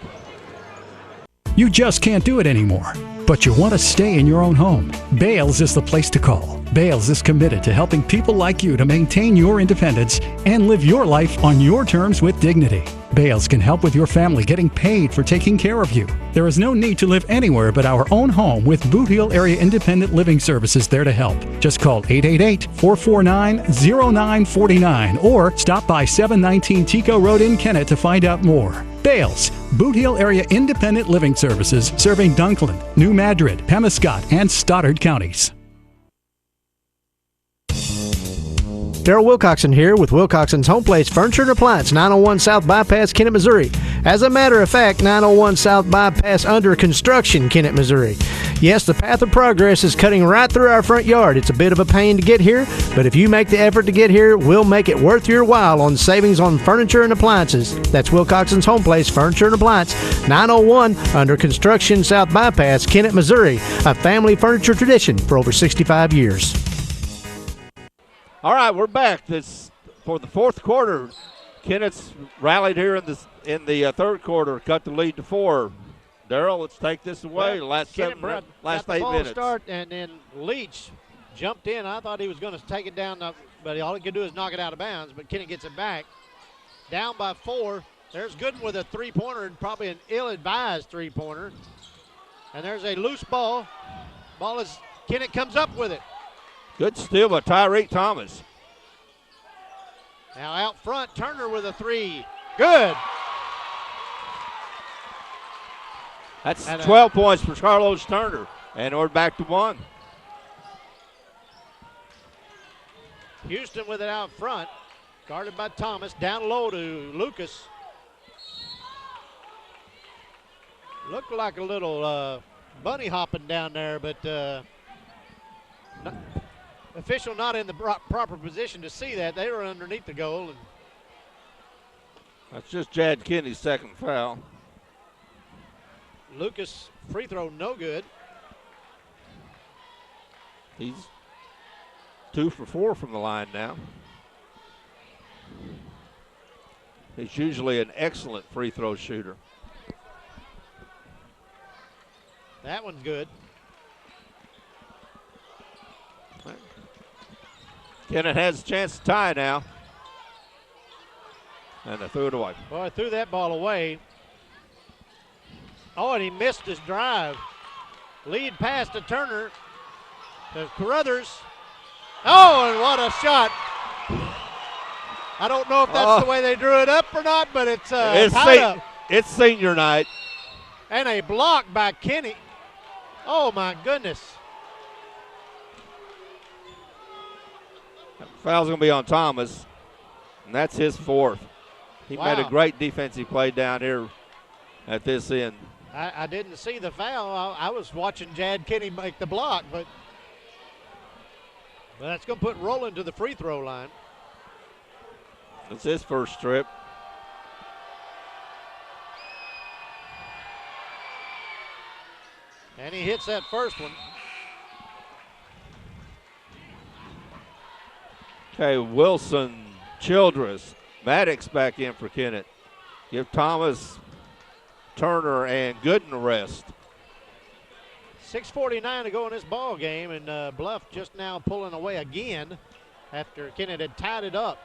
You just can't do it anymore, but you want to stay in your own home. Bales is the place to call. Bales is committed to helping people like you to maintain your independence and live your life on your terms with dignity. Bales can help with your family getting paid for taking care of you. There is no need to live anywhere but our own home with Boot Hill Area Independent Living Services there to help. Just call 888-449-0949 or stop by 719 Tico Road in Kennett to find out more. Bales, Boot Hill Area Independent Living Services, serving Dunklin, New Madrid, Pemiscot, and Stoddard counties. Darryl Wilcoxon here with Wilcoxon's Home Place Furniture and Appliance, 901 South Bypass, Kennett, Missouri. As a matter of fact, 901 South Bypass under construction, Kennett, Missouri. Yes, the path of progress is cutting right through our front yard. It's a bit of a pain to get here, but if you make the effort to get here, we'll make it worth your while on savings on furniture and appliances. That's Wilcoxon's Home Place Furniture and Appliance, 901 under construction, South Bypass, Kennett, Missouri. A family furniture tradition for over 65 years. All right, we're back. This for the fourth quarter. Kennett's rallied here in the third quarter, cut the lead to 4. Darryl, let's take this away. Well, last 8 minutes. Start, and then Leach jumped in. I thought he was going to take it down, but all he could do is knock it out of bounds. But Kennett gets it back. Down by 4. There's Gooden with a three-pointer, and probably an ill-advised three-pointer. And there's a loose ball. Kennett comes up with it. Good steal by Tyreek Thomas. Now out front, Turner with a 3. Good. That's 12 points for Carlos Turner. And we're back to 1. Houston with it out front. Guarded by Thomas. Down low to Lucas. Looked like a little bunny hopping down there, but official not in the proper position to see that. They were underneath the goal. And that's just Jad Kinney's second foul. Lucas, free throw, no good. He's 2 for 4 from the line now. He's usually an excellent free throw shooter. That one's good. Kennett has a chance to tie now. And they threw it away. Boy, I threw that ball away. Oh, and he missed his drive. Lead pass to Turner. To Carruthers. Oh, and what a shot. I don't know if that's the way they drew it up or not, but it's tied up. It's senior night. And a block by Kenny. Oh, my goodness. Foul's going to be on Thomas, and that's his 4th. He made a great defensive play down here at this end. I didn't see the foul. I was watching Jad Kinney make the block, but that's going to put Rowland to the free throw line. It's his first strip. And he hits that first one. Okay, Wilson, Childress, Maddox back in for Kennett. Give Thomas, Turner, and Gooden a rest. 6:49 to go in this ball game, and Bluff just now pulling away again after Kennett had tied it up.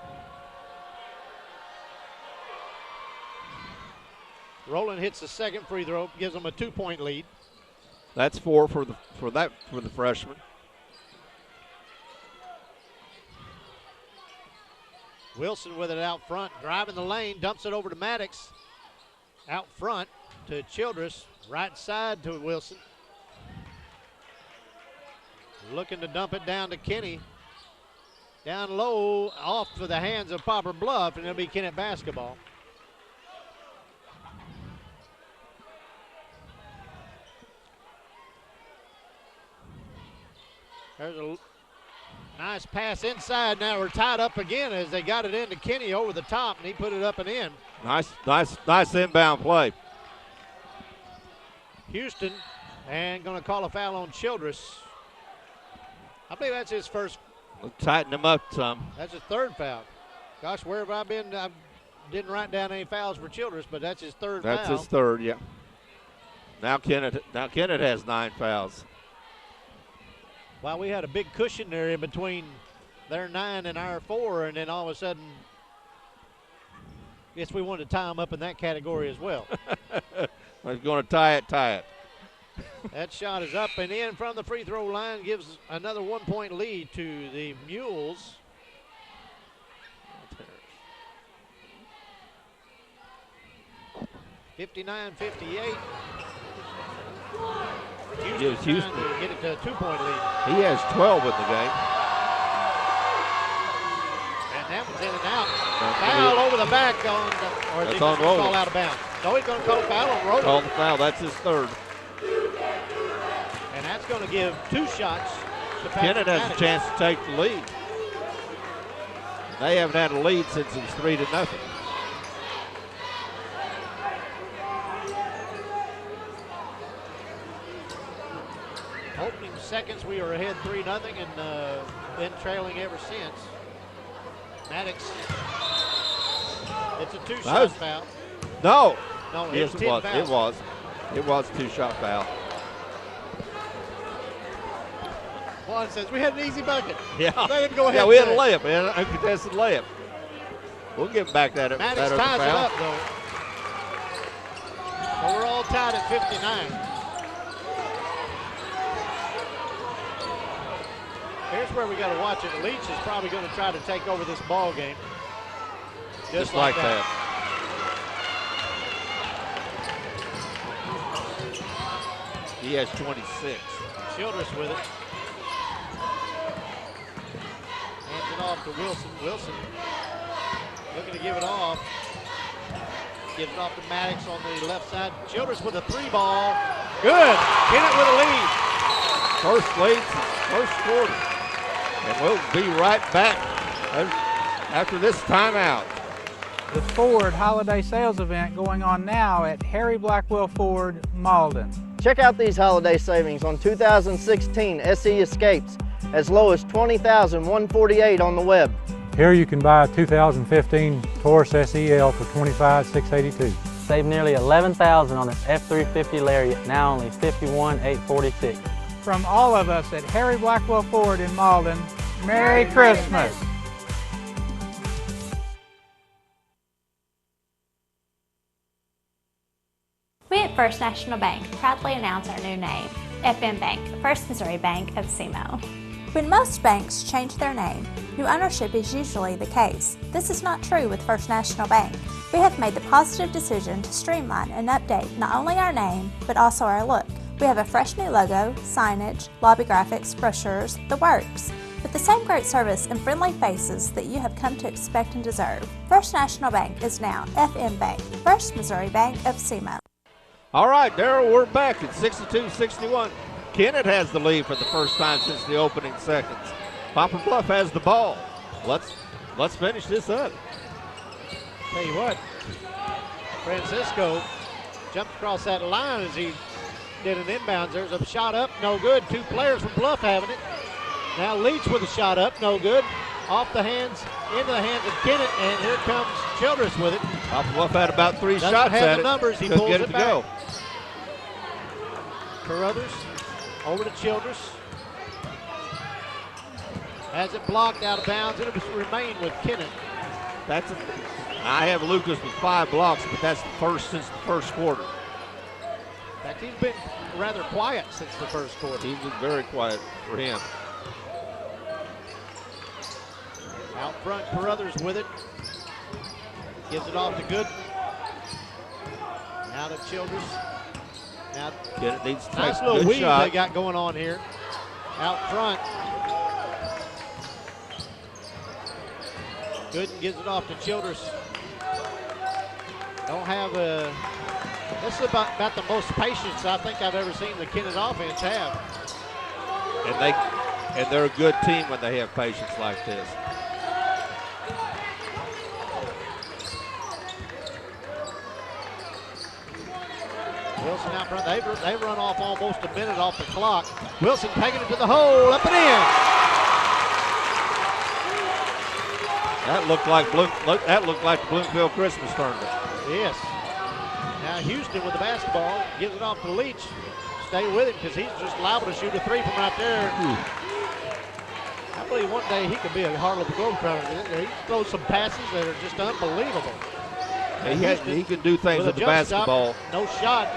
Rowland hits the second free throw, gives them a 2-point lead. That's 4 for the freshman. Wilson with it out front, driving the lane, dumps it over to Maddox. Out front to Childress, right side to Wilson. Looking to dump it down to Kenny. Down low, off for the hands of Poplar Bluff, and it'll be Kennett basketball. There's a nice pass inside. Now we're tied up again as they got it into Kenny over the top, and he put it up and in. Nice inbound play. Houston, and going to call a foul on Childress. I believe that's his first. We'll tighten him up some. That's his third foul. Gosh, where have I been? I didn't write down any fouls for Childress, but that's his third foul. That's his third, yeah. Now Kennett has 9 fouls. Well, we had a big cushion there in between their 9 and our 4, and then all of a sudden, guess we wanted to tie them up in that category as well. We're going to tie it. That shot is up and in from the free throw line, gives another 1-point lead to the Mules. (59-58). Houston trying to get it to a 2-point lead. He has 12 in the game. And that one's in and out. Foul over the back on, or is he going to call out of bounds? No, he's going to call foul on Rhodes. Call the foul. That's his third. And that's going to give 2 shots to Kennett has a chance to take the lead. They haven't had a lead since it was 3-0. Opening seconds, we were ahead 3-0 and been trailing ever since. Maddox, it's a 2-shot foul. No. No, yes, it was. It was a 2-shot foul. Juan says we had an easy bucket. Yeah. They didn't go ahead. Yeah, we had a layup, man. A contested layup. We'll give back that Maddox other ties foul. it up, though. So we're all tied at 59. Here's where we got to watch it. Leach is probably going to try to take over this ball game. Just like that. He has 26. Childress with it. Hands it off to Wilson. Wilson looking to give it off. Gives it off to Maddox on the left side. Childress with a 3-ball. Good. Kennett with a lead. First lead, first quarter. And we'll be right back after this timeout. The Ford Holiday Sales Event going on now at Harry Blackwell Ford, Malden. Check out these holiday savings on 2016 SE Escapes, as low as $20,148 on the web. Here you can buy a 2015 Taurus SEL for $25,682. Save nearly $11,000 on this F350 Lariat, now only $51,846. From all of us at Harry Blackwell Ford in Malden, Merry Christmas. We at First National Bank proudly announce our new name, FM Bank, First Missouri Bank of SEMO. When most banks change their name, new ownership is usually the case. This is not true with First National Bank. We have made the positive decision to streamline and update not only our name, but also our look. We have a fresh new logo, signage, lobby graphics, brochures, the works, with the same great service and friendly faces that you have come to expect and deserve. First National Bank is now FM Bank, First Missouri Bank of SEMO. All right, Darryl, we're back at 62-61. Kennett has the lead for the first time since the opening seconds. Poplar Bluff has the ball. Let's finish this up. Tell you what, Francisco jumped across that line as he did an inbounds. There's a shot up, no good. 2 players from Bluff having it. Now Leach with a shot up, no good. Off the hands, into the hands of Kennett, and here comes Childress with it. Poplar Bluff had about 3 Doesn't shots have at the it. numbers. He Couldn't pulls get it it to back. go. Carruthers over to Childress. Has it blocked out of bounds. It'll remain with Kennett. I have Lucas with 5 blocks, but that's the first since the first quarter. In fact, he's been rather quiet since the first quarter. He's been very quiet for him. Out front, Carruthers with it. Gives it off to Good. Now to Childress. Now Kennett needs to take nice a little good weave shot. they got going on here. Out front. Gooden gives it off to Childress. Don't have a. This is about the most patience I think I've ever seen the Kennett offense have. And And they're a good team when they have patience like this. Wilson out front. They run off almost a minute off the clock. Wilson taking it to the hole, up and in. That looked like the Bloomfield Christmas tournament. Yes. Now Houston with the basketball gives it off to Leach. Stay with him because he's just liable to shoot a three from right there. I believe one day he could be a Harlem Globetrotter. He throws some passes that are just unbelievable. He can do things with the basketball. Stop, no shot.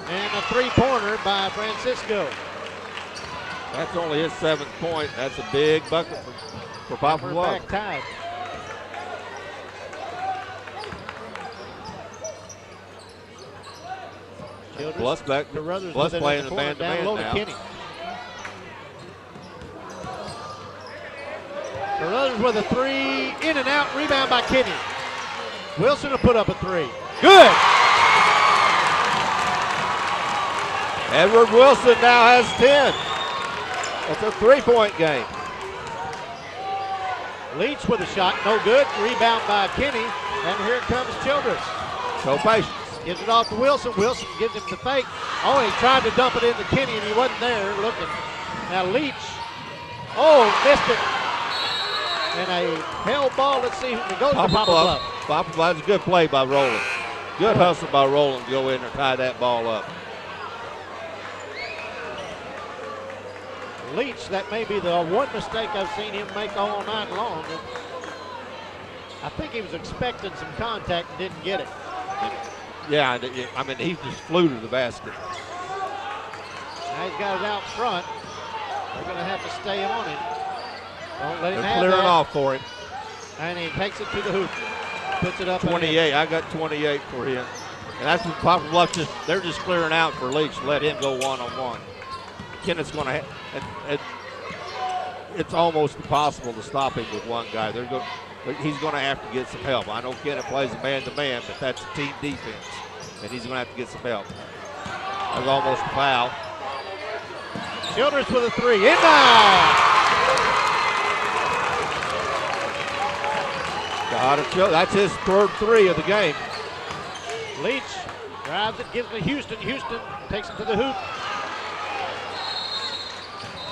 And a three-pointer by Francisco. That's only his 7th point. That's a big bucket for Poplar Bluff. Back tied. Plus playing the man-to-man now. Kenny. Carruthers with a three, in and out, rebound by Kenny. Wilson will put up a three. Good! Edward Wilson now has 10. It's a three-point game. Leach with a shot, no good. Rebound by Kenny, and here comes Childress. So patience. Gives it off to Wilson. Wilson gives him the fake. Oh, he tried to dump it into Kenny, and he wasn't there looking. Now Leach, missed it. And a held ball. Let's see who goes to Poplar Bluff. Poplar Bluff is a good play by Rowland. Good hustle by Rowland to go in and tie that ball up. Leach, that may be the one mistake I've seen him make all night long. I think he was expecting some contact and didn't get it. Yeah, I mean, he just flew to the basket. Now he's got it out front. They're going to have to stay on him. Don't let him have clearing that. off for him. And he takes it to the hoop. Puts it up. 28. I got 28 for him. And that's what Poplar Bluff they're just clearing out for Leach to let him go one-on-one. Kennett's going to it's almost impossible to stop him with one guy. He's going to have to get some help. I know Kennett plays a man-to-man, but that's a team defense, and he's going to have to get some help. That was almost a foul. Childress with a three. Inbound! That's his third three of the game. Leach drives it, gives it to Houston. Houston takes it to the hoop.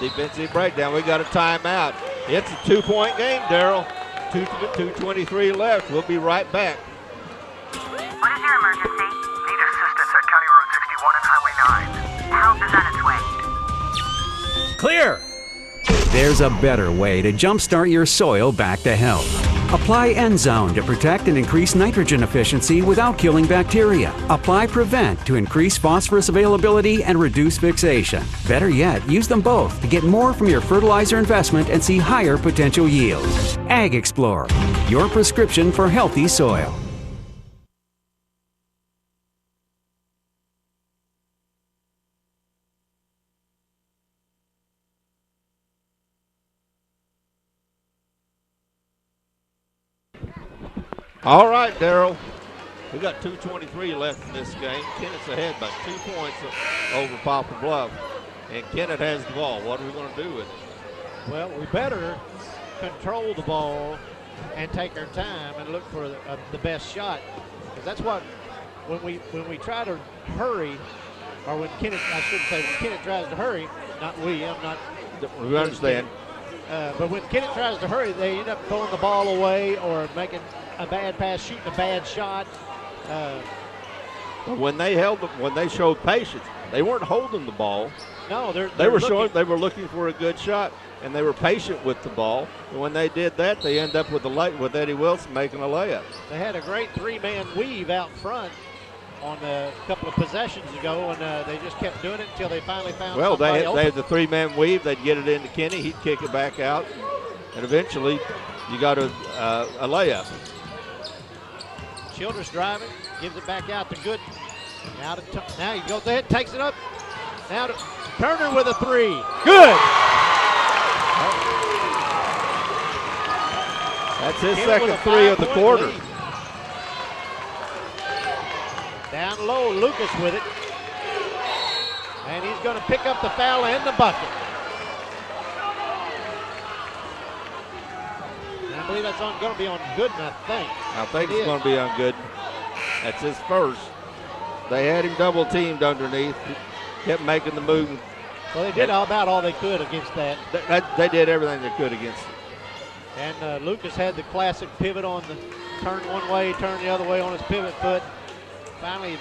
Defensive breakdown. We got a timeout. It's a 2-point game, Darryl. 2:23 left. We'll be right back. What is your emergency? Need assistance at County Road 61 and Highway 9. Help is on its way. Clear! There's a better way to jumpstart your soil back to health. Apply Endzone to protect and increase nitrogen efficiency without killing bacteria. Apply Prevent to increase phosphorus availability and reduce fixation. Better yet, use them both to get more from your fertilizer investment and see higher potential yields. Ag Explorer, your prescription for healthy soil. All right, Darryl. We got 2:23 left in this game. Kennett's ahead by 2 points over Poplar Bluff. And Kennett has the ball. What are we going to do with it? Well, we better control the ball and take our time and look for the best shot. Because that's what, when we try to hurry, or when Kennett, I shouldn't say, when Kennett tries to hurry, not we, I'm not. We understand. But when Kennett tries to hurry, they end up throwing the ball away or making a bad pass, shooting a bad shot. When they showed patience, they weren't holding the ball. No, they were looking for a good shot, and they were patient with the ball. And when they did that, they end up with Eddie Wilson making a layup. They had a great three-man weave out front on a couple of possessions ago, and they just kept doing it until they finally found. Well, they open. had the three-man weave. They'd get it into Kenny. He'd kick it back out, and eventually, you got a layup. Childress driving, gives it back out to Gooden. Now he goes ahead, takes it up. Now to Turner with a three. Good. That's his second three of the quarter. Lead. Down low, Lucas with it. And he's going to pick up the foul and the bucket. I believe that's going to be on Gooden, I think it's going to be on Gooden. That's his first. They had him double teamed underneath. Kept making the move. Well, they did about all they could against that. They did everything they could against it. And Lucas had the classic pivot on the turn one way, turn the other way on his pivot foot. Finally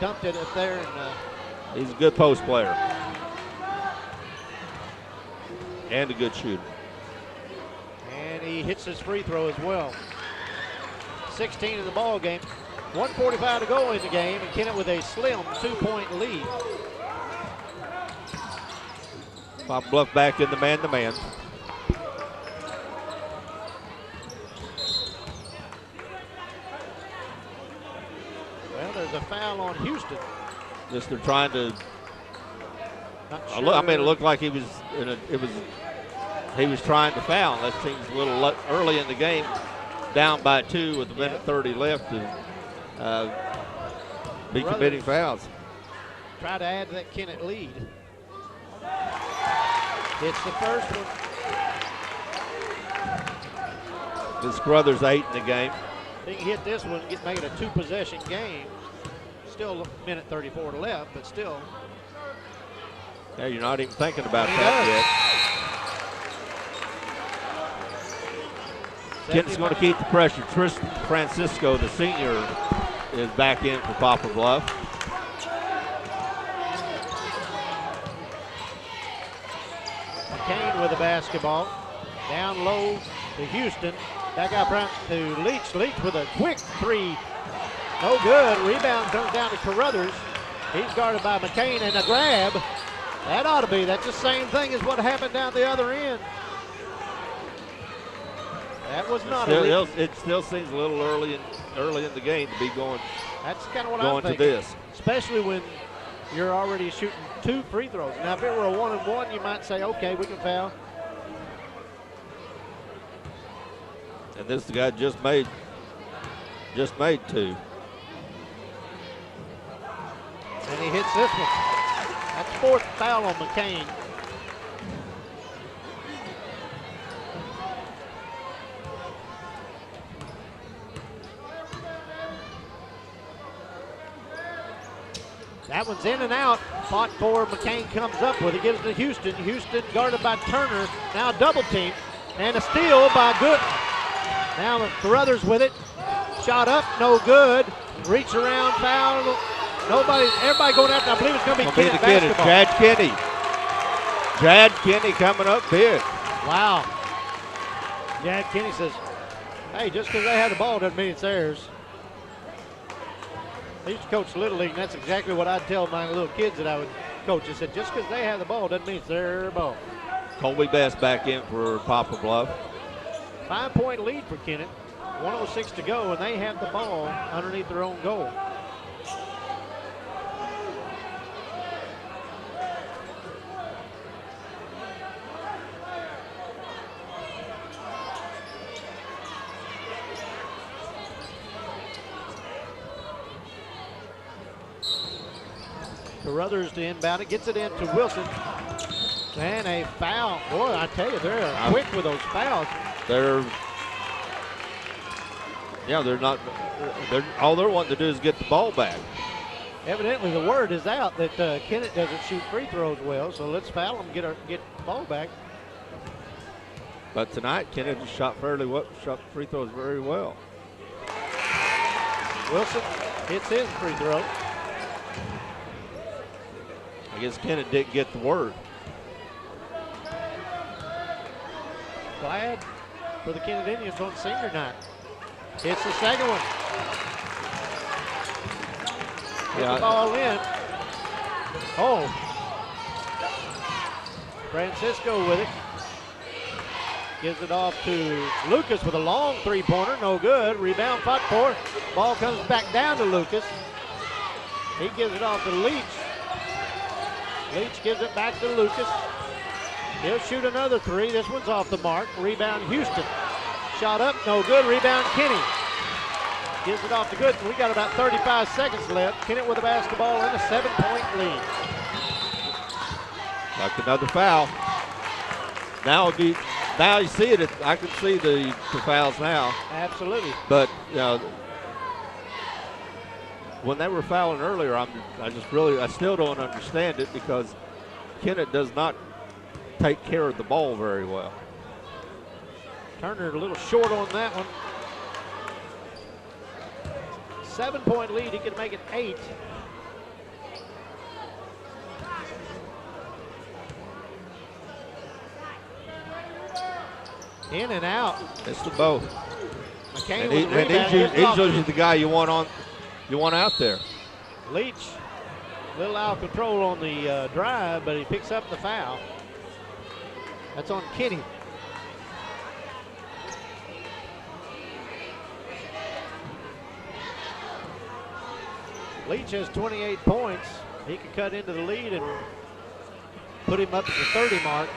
dumped it up there. And he's a good post player. And a good shooter. And he hits his free throw as well. 16 in the ball game. 1:45 to go in the game, and Kennett with a slim 2-point lead. Poplar Bluff back in the man-to-man. Well, there's a foul on Houston. Just they're trying to. Sure. I mean, it looked like he was he was trying to foul. That seems a little early in the game, down by 2 with a minute 30 left to be committing fouls. Try to add to that Kennett lead. It's the first one. This Carruthers 8 in the game. If he can hit this one, make it a 2-possession game. Still a minute 34 left, but still. Yeah, you're not even thinking about that yet. Kennett's going to keep the pressure. Tristan Francisco, the senior, is back in for Poplar Bluff. McCain with the basketball. Down low to Houston. Back out front to Leach. Leach with a quick three. No good. Rebound turns down to Carruthers. He's guarded by McCain, and a grab. That ought to be. That's the same thing as what happened down the other end. That was not it still seems a little early in the game to be going. That's kind of what I'm thinking. To this, especially when you're already shooting 2 free throws. Now, if it were a 1-and-1, you might say, okay, we can foul. And this guy just made 2. And he hits this one. That's 4th foul on McCain. That one's in and out. Fought for. McCain comes up with it. Gives it to Houston. Houston guarded by Turner. Now double team. And a steal by Good. Now Carruthers with it. Shot up. No good. Reach around. Foul. Everybody going after. I believe it's going to be Kennett basketball. Chad Kenny. Chad Kenny coming up big. Wow. Chad Kenny says, hey, just because they have the ball doesn't mean it's theirs. I used to coach Little League, and that's exactly what I'd tell my little kids that I would coach. I said, just because they have the ball doesn't mean it's their ball. Colby Best back in for Poplar Bluff. 5-point lead for Kennett. 1:06 to go, and they have the ball underneath their own goal. Carruthers to inbound it, gets it into Wilson. And a foul. Boy, I tell you, they're quick with those fouls. They're not. All they're wanting to do is get the ball back. Evidently, the word is out that Kennett doesn't shoot free throws well, so let's foul him, get the ball back. But tonight, Kennett just shot free throws very well. Wilson hits his free throw. I guess Kennett didn't get the word. Glad for the Kennett Indians on senior night. It's the second one. Get the ball in. Oh. Francisco with it. Gives it off to Lucas with a long three-pointer. No good. Rebound fought for. Ball comes back down to Lucas. He gives it off to Leach. Leach gives it back to Lucas. He'll shoot another three. This one's off the mark. Rebound Houston. Shot up, no good. Rebound Kenny. Gives it off to Gooden. We got about 35 seconds left. Kennett with the basketball and a 7-point lead. Like another foul. Now it'll be Now you see it. I can see the fouls now. Absolutely. But when they were fouling earlier, I still don't understand it because Kennett does not take care of the ball very well. Turner a little short on that one. 7-point lead. He can make it 8. In and out. It's the both. McCain And he's usually the guy you want out there. Leach, a little out of control on the drive, but he picks up the foul. That's on Kenny. Leach has 28 points. He can cut into the lead and put him up at the 30 mark.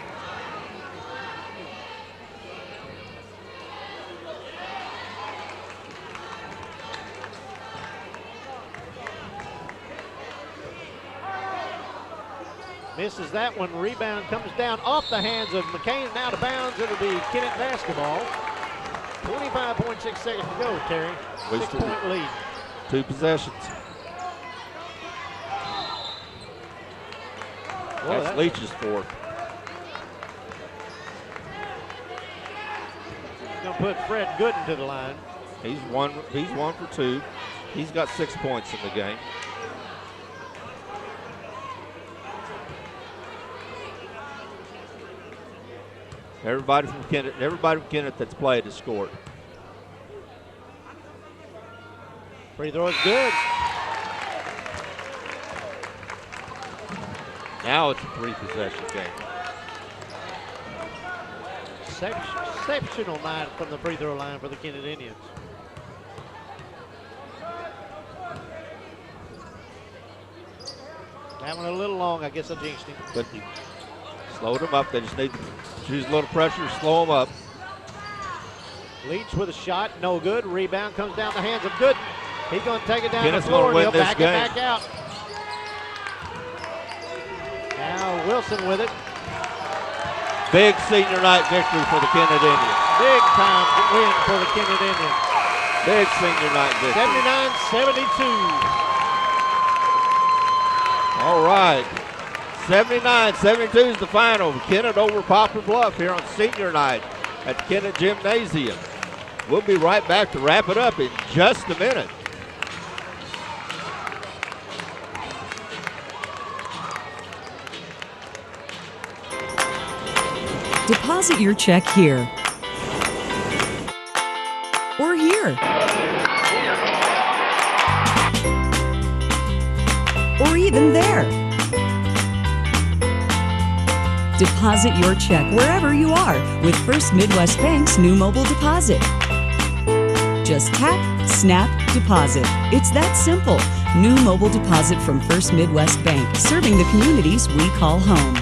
Misses that one. Rebound comes down off the hands of McCain and out of bounds. It'll be Kennett basketball. 25.6 seconds to go, Terry. 6-point lead. 2 possessions. Boy, that's Leach's fourth. He's going to put Fred Gooden to the line. He's one for 2. He's got 6 points in the game. Everybody from Kennett that's played has scored. Free throw is good. Now it's a 3-possession game. Exceptional night from the free throw line for the Kennett Indians. That one a little long. I guess I jinxed him. But he slowed him up. They just need to use a little pressure, slow him up. Leach with a shot, no good. Rebound comes down the hands of Gooden. He's going to take it down Kennett's the floor and he'll this back game. it back out. Now Wilson with it. Big senior night victory for the Kennett Indians. Big time win for the Kennett Indians. Big senior night victory. 79-72. All right. 79-72 is the final. Kennett over Poplar Bluff here on senior night at Kennett Gymnasium. We'll be right back to wrap it up in just a minute. Deposit your check here or here or even there. Deposit your check wherever you are with First Midwest Bank's new mobile deposit. Just tap, snap, deposit. It's that simple. New mobile deposit from First Midwest Bank, serving the communities we call home.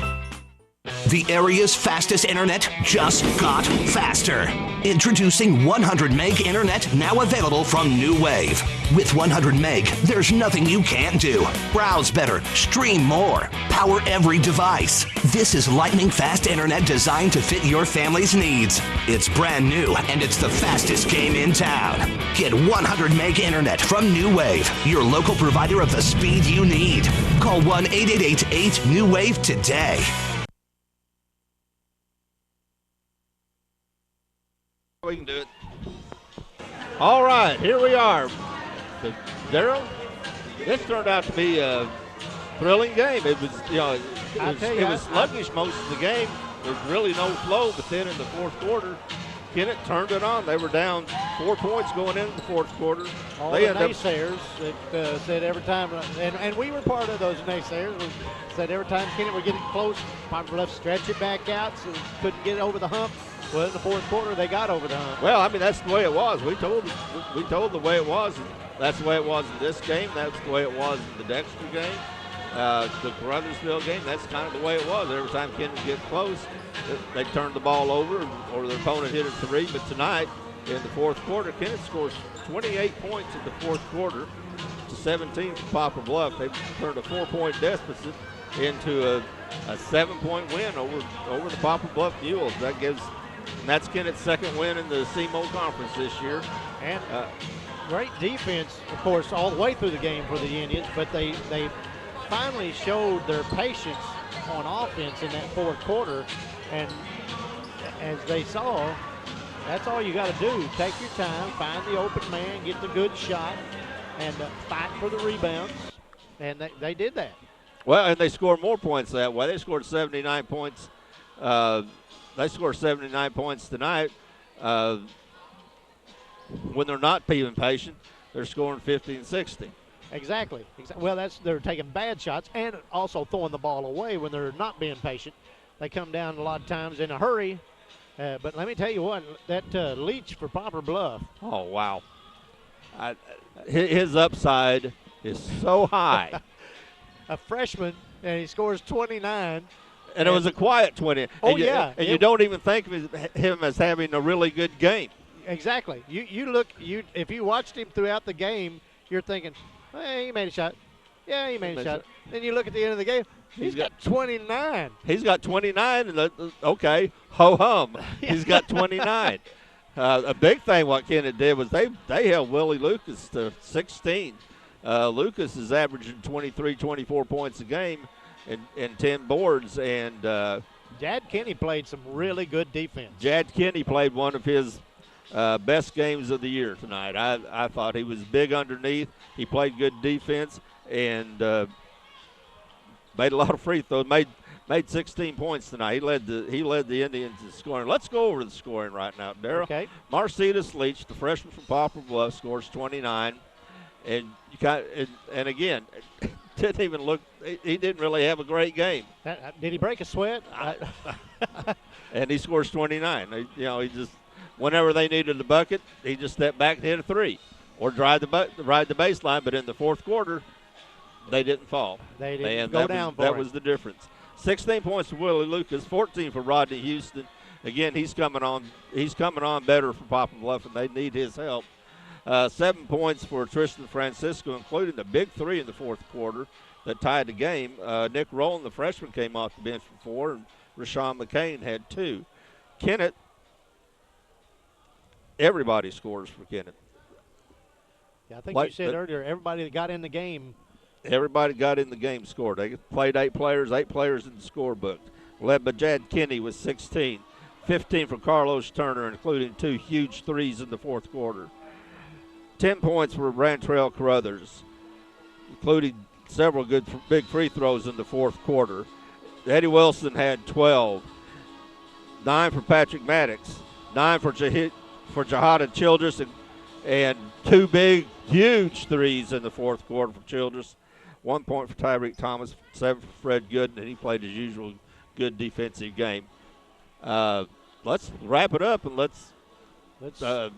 The area's fastest internet just got faster. Introducing 100 meg internet now available from New Wave. With 100 meg, there's nothing you can't do. Browse better, stream more, power every device. This is lightning fast internet designed to fit your family's needs. It's brand new and it's the fastest game in town. Get 100 meg internet from New Wave, your local provider of the speed you need. Call 1-888-8-NEW-WAVE today. We can do it. All right, here we are. So, Darryl, this turned out to be a thrilling game. It was, it was sluggish most of the game. There's really no flow, but then in the fourth quarter, Kennett turned it on. They were down 4 points going into the fourth quarter. All they the naysayers that said every time, and we were part of those naysayers, said every time Kennett were getting close, Poplar Bluff stretch it back out so couldn't get over the hump. Well, in the fourth quarter, they got over the hump. Well, I mean, that's the way it was. We told the way it was. That's the way it was in this game. That's the way it was in the Dexter game. The Caruthersville game, that's kind of the way it was. Every time Kennett would get close, they turned the ball over or their opponent hit a three. But tonight, in the fourth quarter, Kennett scores 28 points in the fourth quarter to 17 for Poplar Bluff. They turned a 4-point deficit into a 7-point win over the Poplar Bluff Mules. That gives And that's Kennett's second win in the SEMO Conference this year. And great defense, of course, all the way through the game for the Indians, but they finally showed their patience on offense in that fourth quarter. And as they saw, that's all you got to do. Take your time, find the open man, get the good shot, and fight for the rebounds. And they did that. Well, and they scored more points that way. They scored 79 points. They scored 79 points tonight. When they're not being patient, they're scoring 50 and 60. Exactly. Well, they're taking bad shots and also throwing the ball away when they're not being patient. They come down a lot of times in a hurry. But let me tell you what, that Leach for Poplar Bluff. Oh, wow. His upside is so high. A freshman, and he scores 29. And it was a quiet 20. Oh, And you don't even think of him as having a really good game. Exactly. If you watched him throughout the game, you're thinking, hey, he made a shot. Yeah, he made a shot. Then you look at the end of the game, he's got 29. He's got 29, and okay, ho-hum. He's got 29. A big thing what Kennett did was they held Willie Lucas to 16. Lucas is averaging 23, 24 points a game and 10 boards. And Jad Kenny played some really good defense. Jad Kenny played one of his best games of the year tonight. I thought he was big underneath. He played good defense and made a lot of free throws. Made 16 points tonight. He led the Indians in scoring. Let's go over the scoring right now, Darryl. Okay. Marcitas Leach, the freshman from Poplar Bluff, scores 29, and again, didn't even look. He didn't really have a great game. Did he break a sweat? And he scores 29. He just whenever they needed the bucket, he just stepped back and hit a three, or ride the baseline. But in the fourth quarter, they didn't fall. They didn't go down for it. That was the difference. 16 points for Willie Lucas, 14 for Rodney Houston. Again, he's coming on better for Poplar Bluff, and they need his help. 7 points for Tristan Francisco, including the big three in the fourth quarter that tied the game. Nick Rowland, the freshman, came off the bench for 4, and Rashawn McCain had 2. Kennett, everybody scores for Kennett. Yeah, I think you said earlier, everybody that got in the game. Everybody got in the game scored. They played 8 players in the scorebook. Led by Jad Kinney with 16. 15 for Carlos Turner, including 2 huge threes in the fourth quarter. 10 points for Rantrell Carruthers, including several good big free throws in the fourth quarter. Eddie Wilson had 12. 9 for Patrick Maddox. 9 for Jahada Childress, and 2 big, huge threes in the fourth quarter for Childress. 1 point for Tyreek Thomas, 7 for Fred Gooden, and he played his usual good defensive game. Let's wrap it up and let's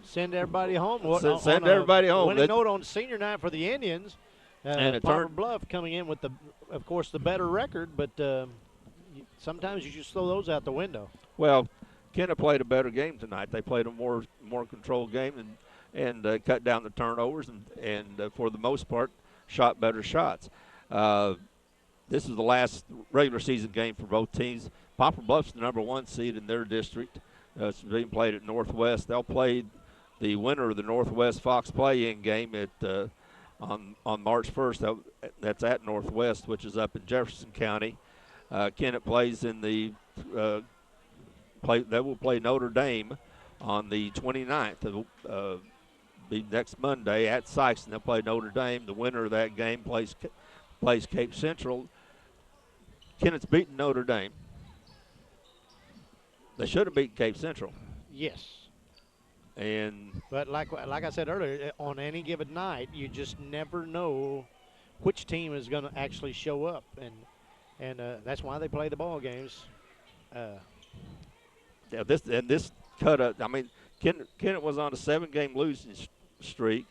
send everybody home. Send everybody home. Winning note on senior night for the Indians. And Poplar Bluff coming in with of course, the better record, but sometimes you just throw those out the window. Well, Kennett played a better game tonight. They played a more controlled game and cut down the turnovers and for the most part shot better shots. This is the last regular season game for both teams. Poplar Bluff's the number 1 seed in their district. It's being played at Northwest. They'll play the winner of the Northwest Fox play-in game on March 1st. That's at Northwest, which is up in Jefferson County. Kennett plays in the they will play Notre Dame on the 29th. It'll be next Monday at Sykeston. They'll play Notre Dame. The winner of that game plays Cape Central. Kennett's beaten Notre Dame. They should have beaten Cape Central. Yes. But like I said earlier, on any given night, you just never know which team is going to actually show up, and that's why they play the ball games. This cut up. I mean, Kennett was on a 7-game losing streak,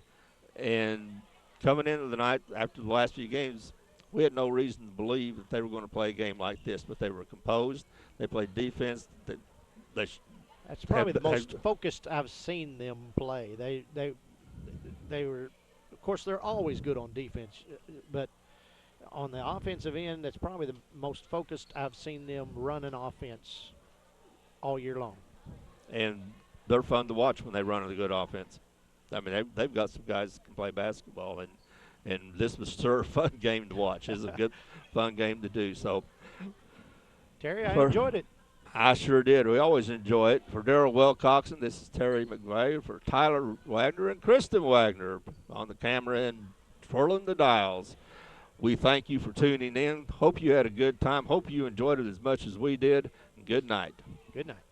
and coming into the night after the last few games, we had no reason to believe that they were going to play a game like this. But they were composed. They played defense. That's probably the most focused I've seen them play. They were, of course, they're always good on defense, but on the offensive end, that's probably the most focused I've seen them run an offense all year long. and they're fun to watch when they run a good offense. I mean, they've got some guys that can play basketball, and this was sure a fun game to watch. It's a good, fun game to do. So, Terry, I enjoyed it. I sure did. We always enjoy it. For Darrell Wilcoxon, this is Terry McVeigh. For Tyler Wagner and Kristen Wagner on the camera and twirling the dials, we thank you for tuning in. Hope you had a good time. Hope you enjoyed it as much as we did. And good night. Good night.